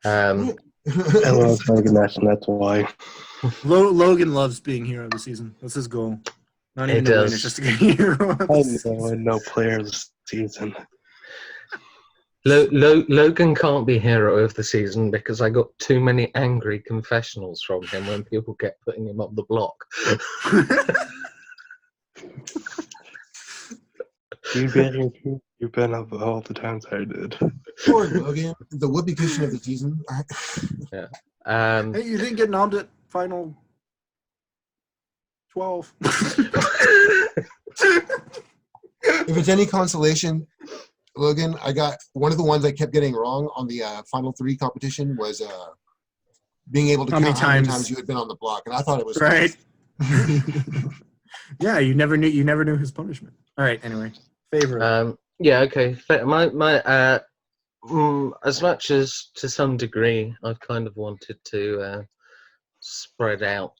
I love Logan Nash, and that's why. Logan loves being Hero of the Season. That's his goal. Not even He to win, does. it's just to get Hero of the I Season. know no player of the season. Logan can't be hero of the season because I got too many angry confessionals from him when people kept putting him up the block. You've been up all the times I did. Poor Logan, the whoopee cushion of the season. Hey, you didn't get nommed at final 12. If it's any consolation, Logan, I got one of the ones I kept getting wrong on the Final 3 competition was being able to How many count how many times- times you had been on the block, and I thought it was Right. Yeah, you never knew his punishment. All right, anyway. Favorite. Yeah, okay. As much as to some degree, I've kind of wanted to spread out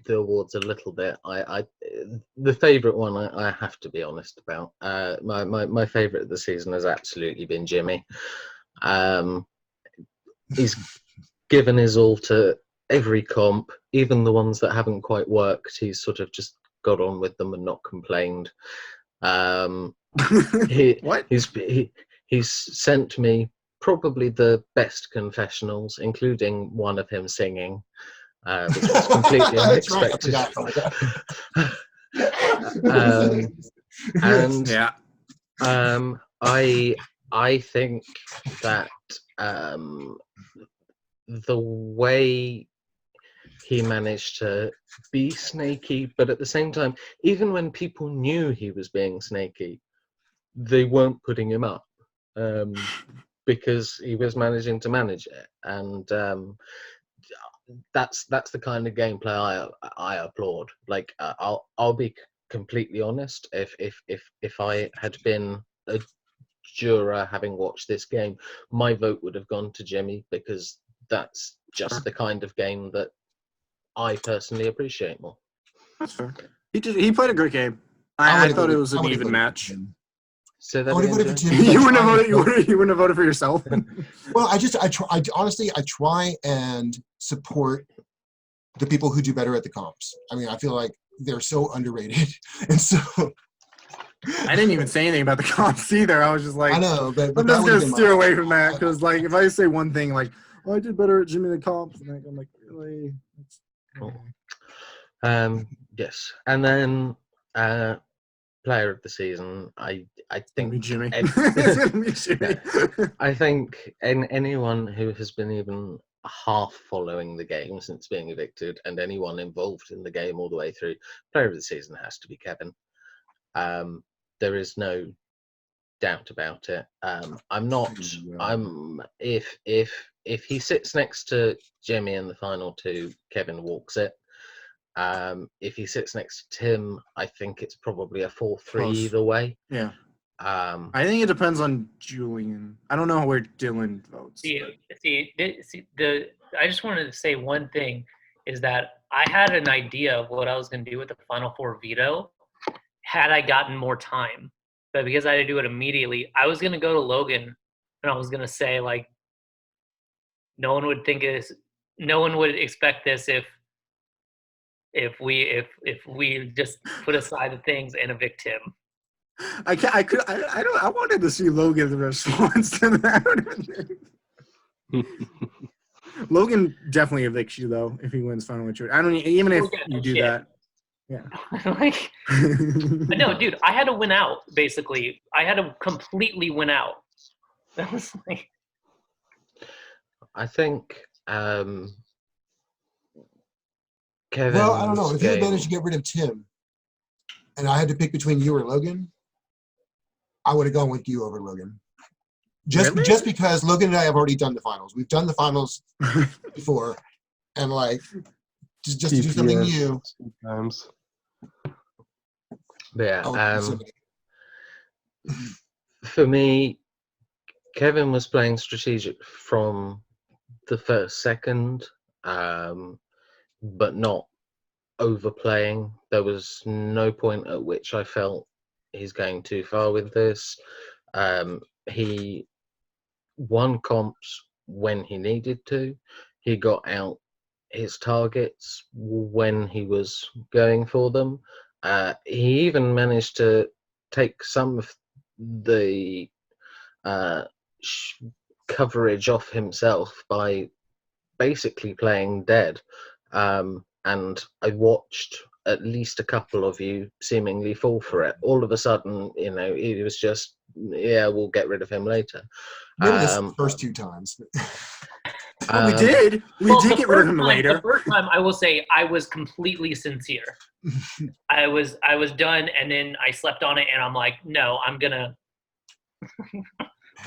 the awards a little bit. The favourite one I have to be honest about. My favourite of the season has absolutely been Jimmy. He's given his all to every comp, even the ones that haven't quite worked. He's sort of just got on with them and not complained. What? He's sent me probably the best confessionals, including one of him singing, which was completely That's right, I unexpected. forgot. And Yeah. I think that the way he managed to be snaky, but at the same time, even when people knew he was being snaky, they weren't putting him up because he was managing to manage it, and that's the kind of gameplay I applaud. Like I'll be completely honest. If I had been a juror having watched this game, my vote would have gone to Jimmy because that's just the kind of game that I personally appreciate more. That's fair. He played a great game. I thought it was an even match. So I that would have voted for Jimmy. You wouldn't have voted. You wouldn't have voted for yourself. Well, I honestly try and support the people who do better at the comps. I mean, I feel like they're so underrated, and so I didn't even say anything about the comps either. I was just like, I know, but I'm that just would gonna have been steer my- away from that because, like, if I say one thing, like, "Oh, I did better at Jimmy the comps," and I'm like, really? Cool. Yes, and then player of the season, I Gonna be think Jimmy. Ed- It's gonna be Jimmy. I think anyone who has been even half following the game since being evicted, and anyone involved in the game all the way through, player of the season has to be Kevin. There is no doubt about it. I'm not. If he sits next to Jimmy in the final two, Kevin walks it. If he sits next to Tim, I think it's probably a 4-3 Close. either way. Yeah. Um, I think it depends on Julian. I don't know where Dylan votes. I just wanted to say one thing is that I had an idea of what I was going to do with the Final Four veto had I gotten more time. But because I had to do it immediately, I was going to go to Logan and I was going to say, like, no one would expect this if we just put aside the things and evict him. I wanted to see Logan's response to that. Logan definitely evicts you though if he wins final maturity. I don't even if you do that. Yeah. Like, no, dude, I had to win out. Basically, I had to completely win out. That was like. I think Kevin. Well, I don't know. If you had managed to get rid of Tim, and I had to pick between you or Logan, I would have gone with you over Logan. Just because Logan and I have already done the finals. We've done the finals before, and like just to do something new. Sometimes. But yeah, So- for me, Kevin was playing strategic from the first second, but not overplaying. There was no point at which I felt he's going too far with this. He won comps when he needed to. He got out his targets when he was going for them. He even managed to take some of the coverage off himself by basically playing dead. And I watched at least a couple of you seemingly fall for it. All of a sudden, it was just, yeah, we'll get rid of him later. Maybe the first two times. Well, we did. We Well, did the get rid of first him time- later. The first time, I will say, I was completely sincere. I was done, and then I slept on it, and I'm like, no, I'm gonna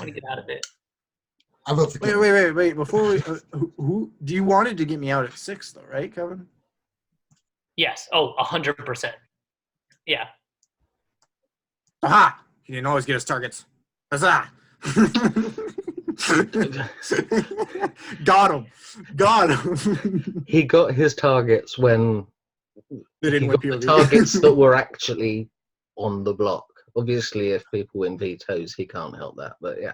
get out of it. I vote for Kevin. Wait. Before we, who do you wanted to get me out at 6 though, right, Kevin? Yes. Oh, 100%. Yeah. Aha! He didn't always get his targets. Huzzah! Got him. He got his targets when They didn't he win got the POV. targets that were actually on the block. Obviously, if people win vetoes, he can't help that. But yeah,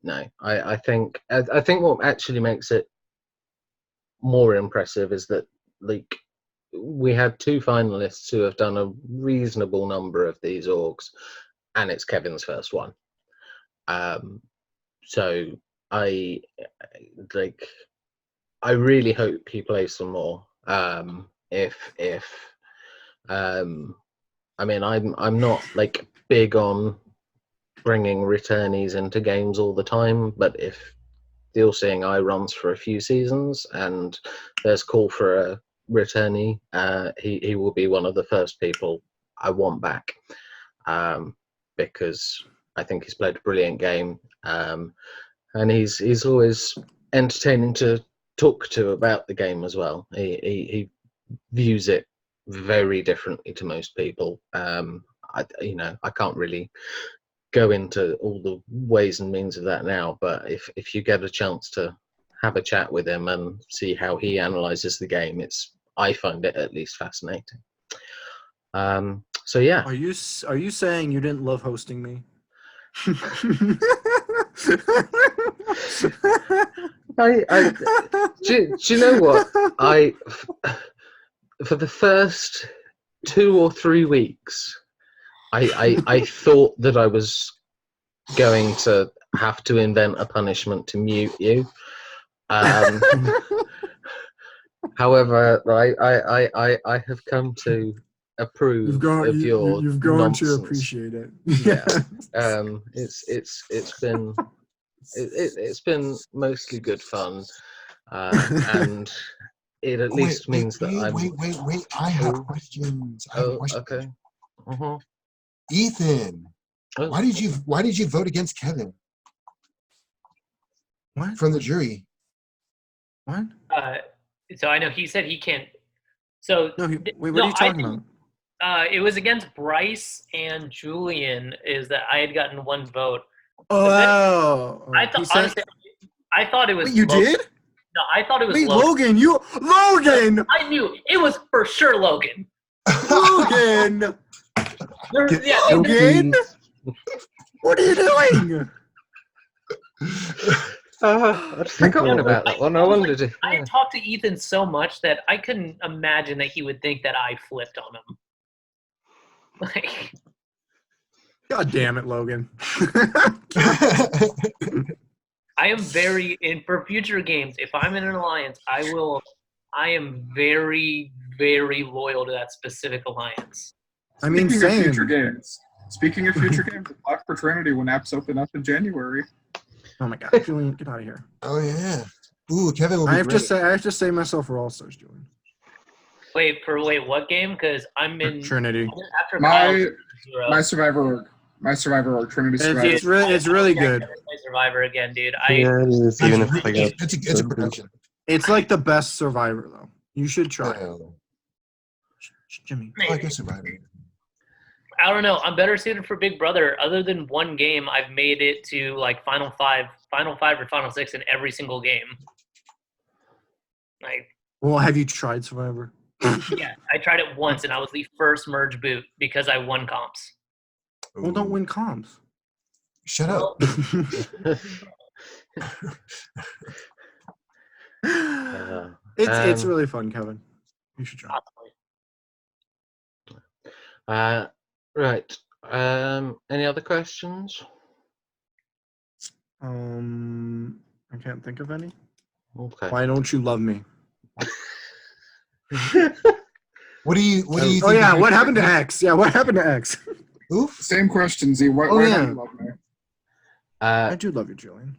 no, I think what actually makes it more impressive is that like we had 2 finalists who have done a reasonable number of these orgs, and it's Kevin's first one. So I really hope he plays some more. I mean, I'm not like big on bringing returnees into games all the time, but if the All Seeing Eye runs for a few seasons and there's call for a returnee, he will be one of the first people I want back, because I think he's played a brilliant game, and he's always entertaining to talk to about the game as well. He views it very differently to most people. I can't really go into all the ways and means of that now, but if you get a chance to have a chat with him and see how he analyzes the game, I find it at least fascinating. So yeah. Are you saying you didn't love hosting me? Do you know what? For the first 2 or 3 weeks, I thought that I was going to have to invent a punishment to mute you. However, I have come to approve of your you've grown nonsense. to appreciate it. Yeah. It's been mostly good fun, and it at least means that I'm. Wait! I have questions. Okay. Uh-huh. Ethan, Oh. why did you vote against Kevin What? from the jury? What? So I know he said he can't. So No, wait, what no, are you talking about? It was against Bryce and Julian. Is that I had gotten 1 vote. Oh, I thought he said- honestly, I thought it was. Wait, you Logan. did? No, I thought it was Wait, Logan. Logan! I knew it was for sure Logan. Logan! Logan! What are you doing? I'd forgotten about that one. I wondered if. I had talked to Ethan so much that I couldn't imagine that he would think that I flipped on him. Like, God damn it, Logan. I am very for future games. If I'm in an alliance, I am very, very loyal to that specific alliance. I mean, Speaking of same. future games, the Black Fraternity when apps open up in January. Oh my God, Julian, get out of here. Oh yeah. Ooh, Kevin will be I have great. to save myself for All Stars, Julian. Wait, what game? Because I'm in Trinity. after Kyle, My Survivor org, Trinity Survivor. It's really good. Play Survivor again, dude. Yeah, it is, even if I got It's a production. It's like the best Survivor, though. You should try it. Oh, Jimmy. I like a Survivor. I don't know. I'm better suited for Big Brother. Other than 1 game, I've made it to like Final 5 or Final 6 in every single game. Like, Well, have you tried Survivor? yeah, I tried it once, and I was the first merge boot because I won comps. Well, don't win comms. Shut up. It's really fun, Kevin. You should try. Right. Any other questions? I can't think of any. Okay. Why don't you love me? What do you think? Oh yeah, what happened to X? Yeah, what happened to X? Oof. Same question, Z. Why Oh, why yeah. don't you love me? I do love you, Julian.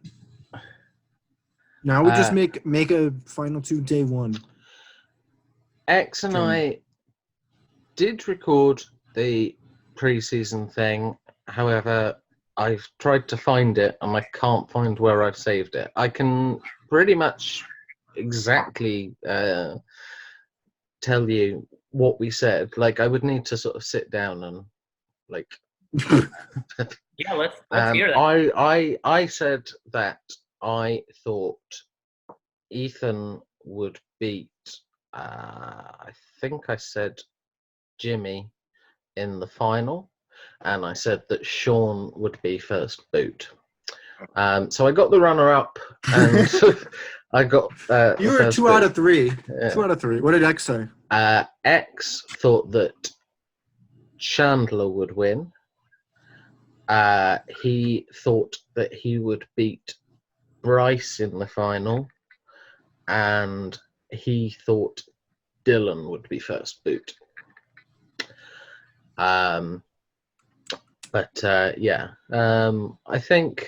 Now we just Uh, make a final two day one. X and Tim. I did record the preseason thing. However, I've tried to find it and I can't find where I've saved it. I can pretty much exactly tell you what we said. Like, I would need to sort of sit down and like. Yeah, let's hear that. I said that I thought Ethan would beat. I think I said Jimmy in the final, and I said that Sean would be first boot. So I got the runner-up, and I got. You the were first 2 boot. out of 3. Yeah. 2 out of 3. What did X say? X thought that Chandler would win. He thought that he would beat Bryce in the final, and he thought Dylan would be first boot. I think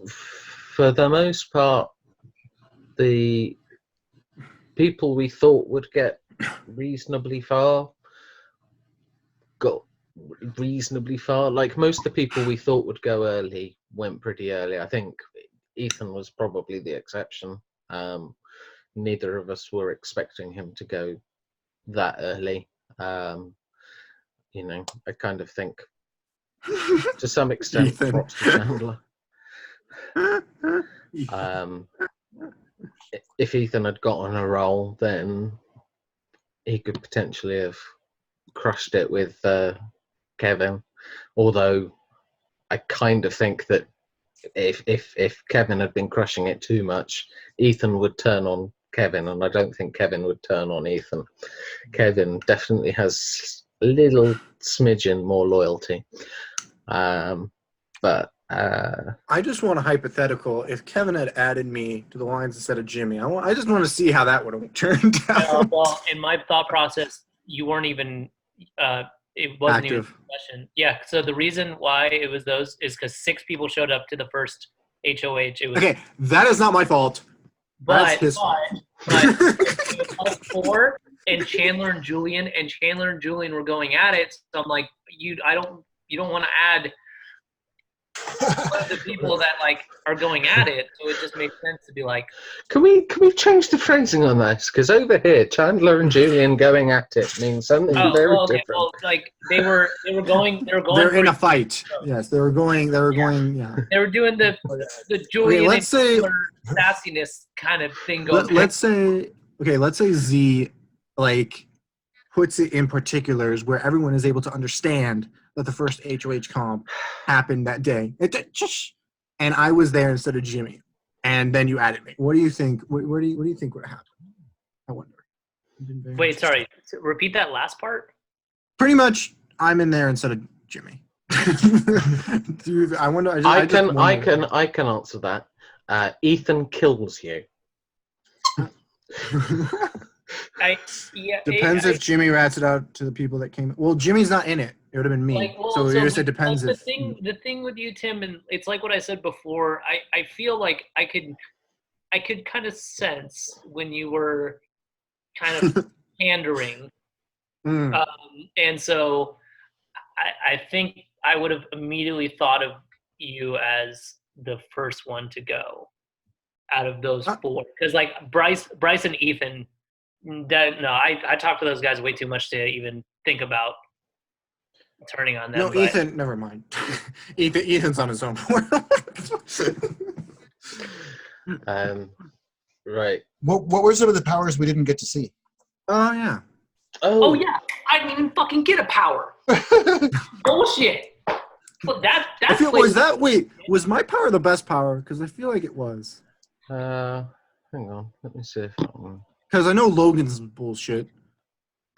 for the most part, the people we thought would get reasonably far got reasonably far. Like, most of the people we thought would go early went pretty early. I think Ethan was probably the exception. Neither of us were expecting him to go that early. I kind of think to some extent Ethan. props to Chandler. If Ethan had got on a roll, then he could potentially have crushed it with Kevin. Although I kind of think that if Kevin had been crushing it too much, Ethan would turn on Kevin, and I don't think Kevin would turn on Ethan. Kevin definitely has a little smidgen more loyalty. I just want a hypothetical. If Kevin had added me to the lines instead of Jimmy, I just want to see how that would have turned out. Well, in my thought process, you weren't even. It wasn't even a Active. question. Yeah. So the reason why it was those is because 6 people showed up to the first HOH. It was Okay, that is not my fault. That's his fault. but it was us 4 and Chandler and Julian, were going at it. So I'm like, you don't want to add one of the people that like are going at it. So it just makes sense to be like, Can we change the phrasing on this? Because over here, Chandler and Julian going at it means something very different. Well, like they were going. They're in a fight. Yes, they were going. Yeah. They were doing the Julian let's say- and Chandler sassiness kind of thing going. Let's say Z like puts it in particulars where everyone is able to understand that the first HOH comp happened that day. And I was there instead of Jimmy. And then you added me. What do you think? What do you think would happen? I wonder. Wait, sorry. Repeat that last part. Pretty much, I'm in there instead of Jimmy. Dude, I wonder. I can answer that. Ethan kills you. Depends if Jimmy rats it out to the people that came. Well, Jimmy's not in it. It would have been me. So you just said depends like if. the thing with you, Tim, and it's like what I said before. I feel like I could kind of sense when you were kind of pandering, and so I think I would have immediately thought of you as the first one to go out of those 4, because like Bryce and Ethan. I talked to those guys way too much to even think about turning on them. No, Ethan. Never mind. Ethan's on his own. Right. What were some of the powers we didn't get to see? Oh yeah. Oh yeah, I didn't even fucking get a power. Bullshit. Well, was my power the best power? Because I feel like it was. Hang on. Let me see if that one. Because I know Logan's bullshit.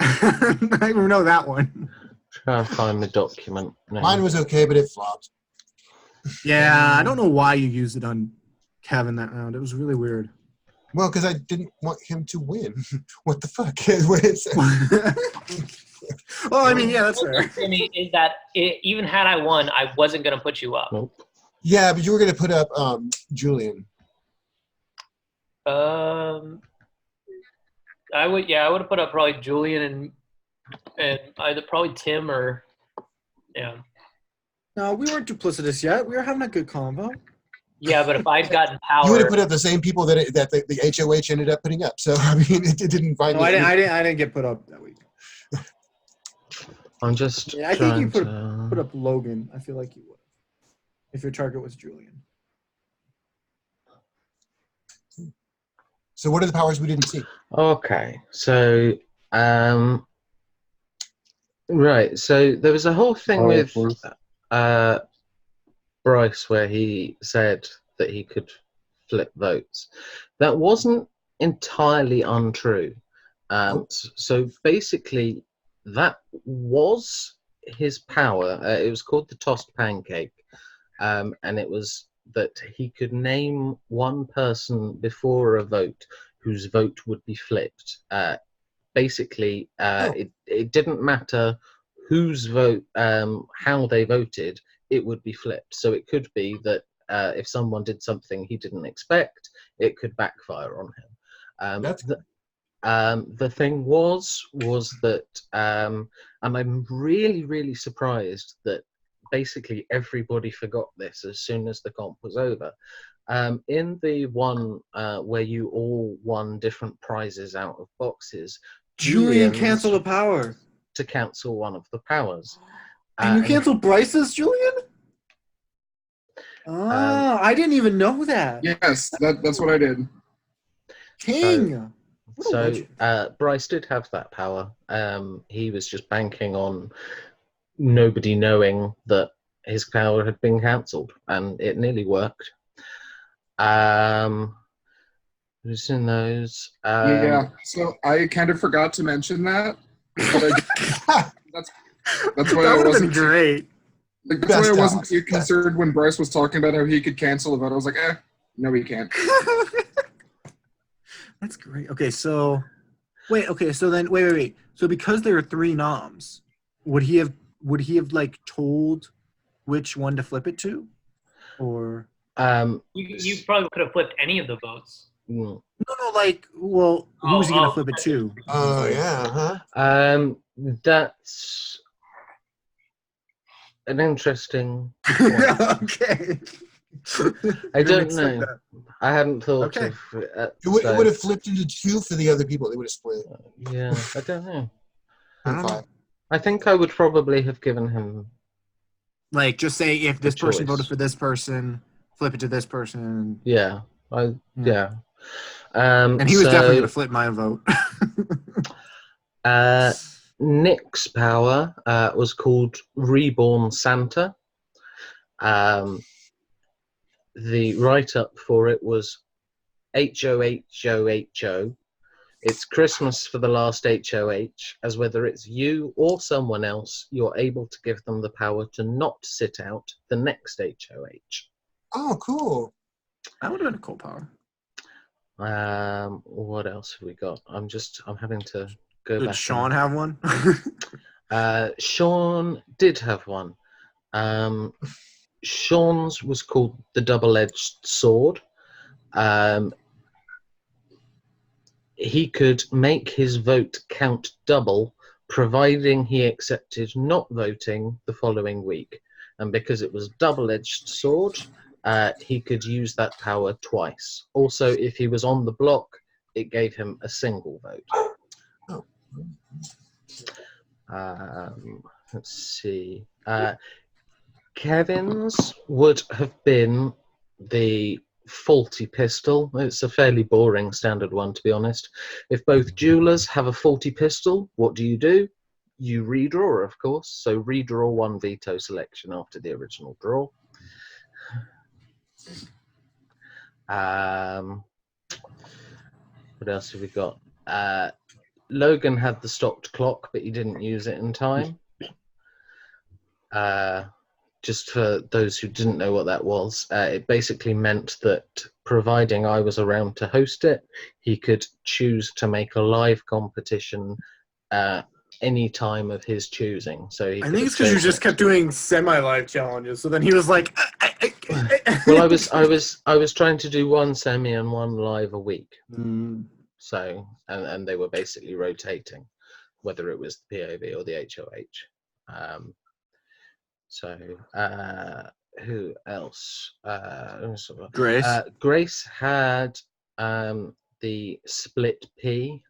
I even know that one. Try and find the document. No. Mine was okay, but it flopped. Yeah, I don't know why you used it on Kevin that round. It was really weird. Well, because I didn't want him to win. What the fuck? Well, I mean, yeah, that's fair. I mean, is that even had I won, I wasn't gonna put you up. Nope. Yeah, but you were going to put up Julian. I would have put up probably Julian and either probably Tim or yeah. No, we weren't duplicitous yet. We were having a good combo. Yeah, but if I'd gotten You would power, have put up the same people that the HOH ended up putting up. So I mean, it didn't find. No, I didn't get put up that week. I'm just Yeah, I think you trying put to. up Logan. I feel like you would, if your target was Julian. So what are the powers we didn't see? Okay, so right, so there was a whole thing Alright, with Bruce. Bryce where he said that he could flip votes. That wasn't entirely untrue. So basically, that was his power. It was called the tossed pancake, and it was that he could name one person before a vote whose vote would be flipped. Basically, it didn't matter whose vote, how they voted, it would be flipped. So it could be that if someone did something he didn't expect, it could backfire on him. That's The thing was that, and I'm really surprised that basically everybody forgot this as soon as the comp was over. In the one where you all won different prizes out of boxes, Julian Julian's canceled a power. to cancel one of the powers. And you canceled Bryce's, Julian? Oh, I didn't even know that. Yes, that's what I did. King. What a So legend. Bryce did have that power. He was just banking on nobody knowing that his power had been cancelled, and it nearly worked. Who's in those? Yeah, so I kind of forgot to mention that. But that's why That I would have been wasn't great. like, that's why I Best wasn't odds. too concerned when Bryce was talking about how he could cancel a vote. I was like, no, he can't. That's great. Okay, so wait. So because there are 3 noms, would he have like told which one to flip it to, or you probably could have flipped any of the votes. mm, no? Like, well, who's he gonna flip it to? Oh yeah, huh? that's an interesting point. Okay. I don't Didn't expect know. that. I hadn't thought Okay. of It would have flipped into 2 for the other people. They would have split. Yeah, I don't know. I don't know. 5. I think I would probably have given him. Like, just say if this person choice. voted for this person, flip it to this person. Yeah, yeah. And he was definitely gonna flip my vote. Nick's power was called Reborn Santa. The write-up for it was HOHOHO. It's Christmas for the last HOH, as whether it's you or someone else, you're able to give them the power to not sit out the next HOH. Oh, cool. That would have been a cool power. What else have we got? I'm having to go Did back. Sean have one? Sean did have one. Sean's was called the double-edged sword. He could make his vote count double, providing he accepted not voting the following week. And because it was double-edged sword, he could use that power twice. Also, if he was on the block, it gave him a single vote. Let's see. Kevin's would have been the faulty pistol. It's a fairly boring standard one, to be honest. If both duelers have a faulty pistol, what do? You redraw, of course. So redraw 1 veto selection after the original draw. What else have we got? Logan had the stopped clock, but he didn't use it in time. Just for those who didn't know what that was, it basically meant that providing I was around to host it, he could choose to make a live competition any time of his choosing. So he I could think have it's because you chosen just it kept to- doing semi-live challenges. So then he was like, Well, I was trying to do one semi and one live a week. Mm. So and they were basically rotating, whether it was the POV or the HOH. So who else? Grace. Grace had the split P.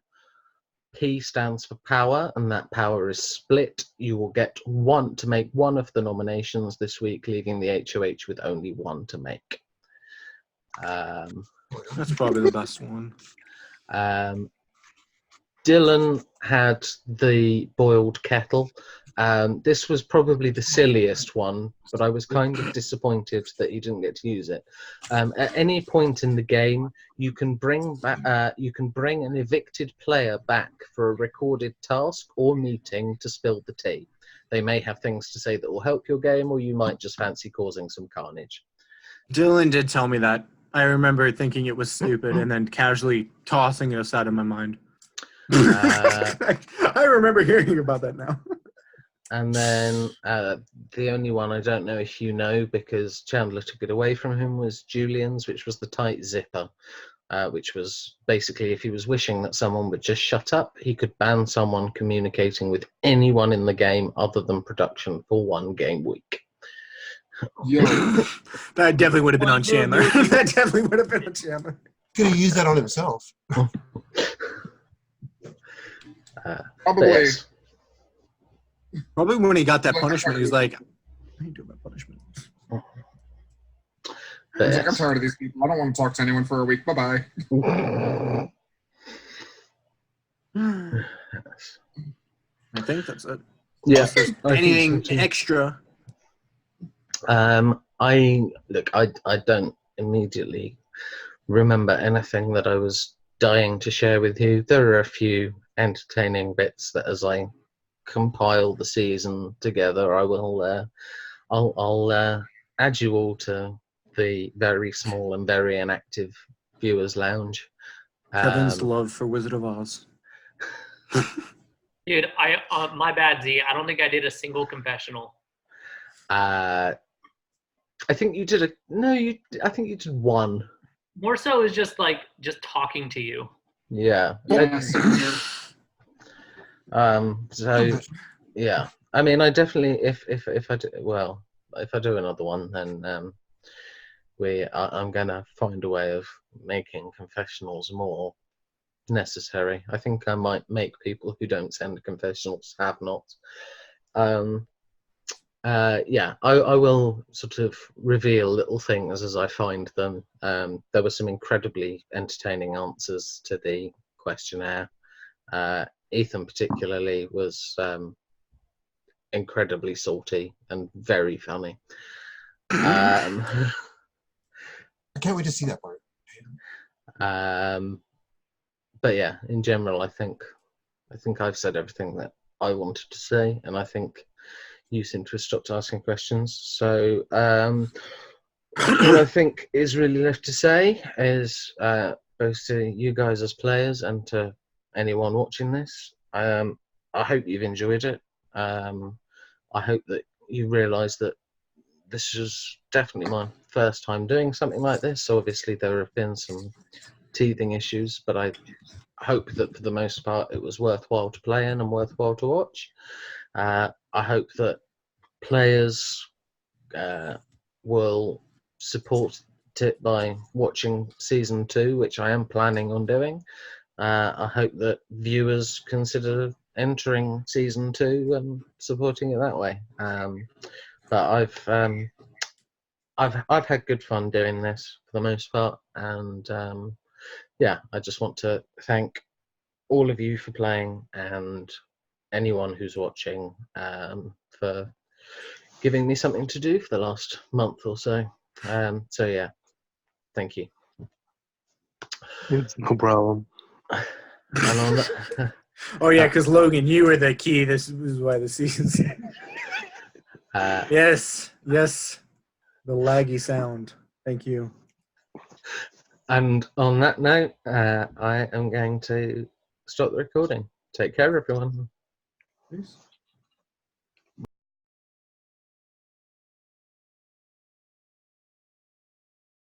P stands for power, and that power is split. You will get one to make one of the nominations this week, leaving the HOH with only one to make. That's probably the best one. Dylan had the boiled kettle. This was probably the silliest one, but I was kind of disappointed that he didn't get to use it. At any point in the game, you can bring an evicted player back for a recorded task or meeting to spill the tea. They may have things to say that will help your game, or you might just fancy causing some carnage. Dylan did tell me that. I remember thinking it was stupid and then casually tossing it aside in my mind. I remember hearing about that now. And then the only one I don't know if you know, because Chandler took it away from him, was Julian's, which was the tight zipper, which was basically if he was wishing that someone would just shut up, he could ban someone communicating with anyone in the game other than production for one game week. Yo, That definitely would have been on Chandler. That definitely would have been on Chandler. Could have used that on himself. But probably. yes. Probably when he got that punishment, he was like, I ain't doing my punishment. But He's like, I'm yes. tired of these people. I don't want to talk to anyone for a week. Bye-bye. I think that's it. Yeah. Unless there's I think anything so too. extra. I don't immediately remember anything that I was dying to share with you. There are a few entertaining bits that, as I compile the season together, I will I'll add you all to the very small and very inactive viewers lounge. Kevin's love for Wizard of Oz. Dude, my bad, Z. I don't think I did a single confessional. I think you did I think you did one. More so is just talking to you. Yeah. Yeah, same here. So yeah, I mean, I definitely if I do another one, then I'm gonna find a way of making confessionals more necessary. I think I might make people who don't send confessionals have not. Yeah, I will sort of reveal little things as I find them. There were some incredibly entertaining answers to the questionnaire. Ethan particularly was incredibly salty and very funny. I can't wait to see that part. But yeah, in general, I think I've said everything that I wanted to say, and I think you seem to have stopped asking questions. So what I think is really left to say is both to you guys as players and to anyone watching this, I hope you've enjoyed it. I hope that you realise that this is definitely my first time doing something like this. So obviously there have been some teething issues, but I hope that for the most part it was worthwhile to play in and worthwhile to watch. I hope that players will support it by watching season 2, which I am planning on doing. I hope that viewers consider entering season 2 and supporting it that way. But I've had good fun doing this for the most part, and yeah, I just want to thank all of you for playing and anyone who's watching for giving me something to do for the last month or so. So yeah, thank you. It's no problem. And on that, Oh yeah, because Logan, you were the key. This is why the season's. Yes, the laggy sound. Thank you. and on that note, I am going to stop the recording. Take care, everyone. Peace.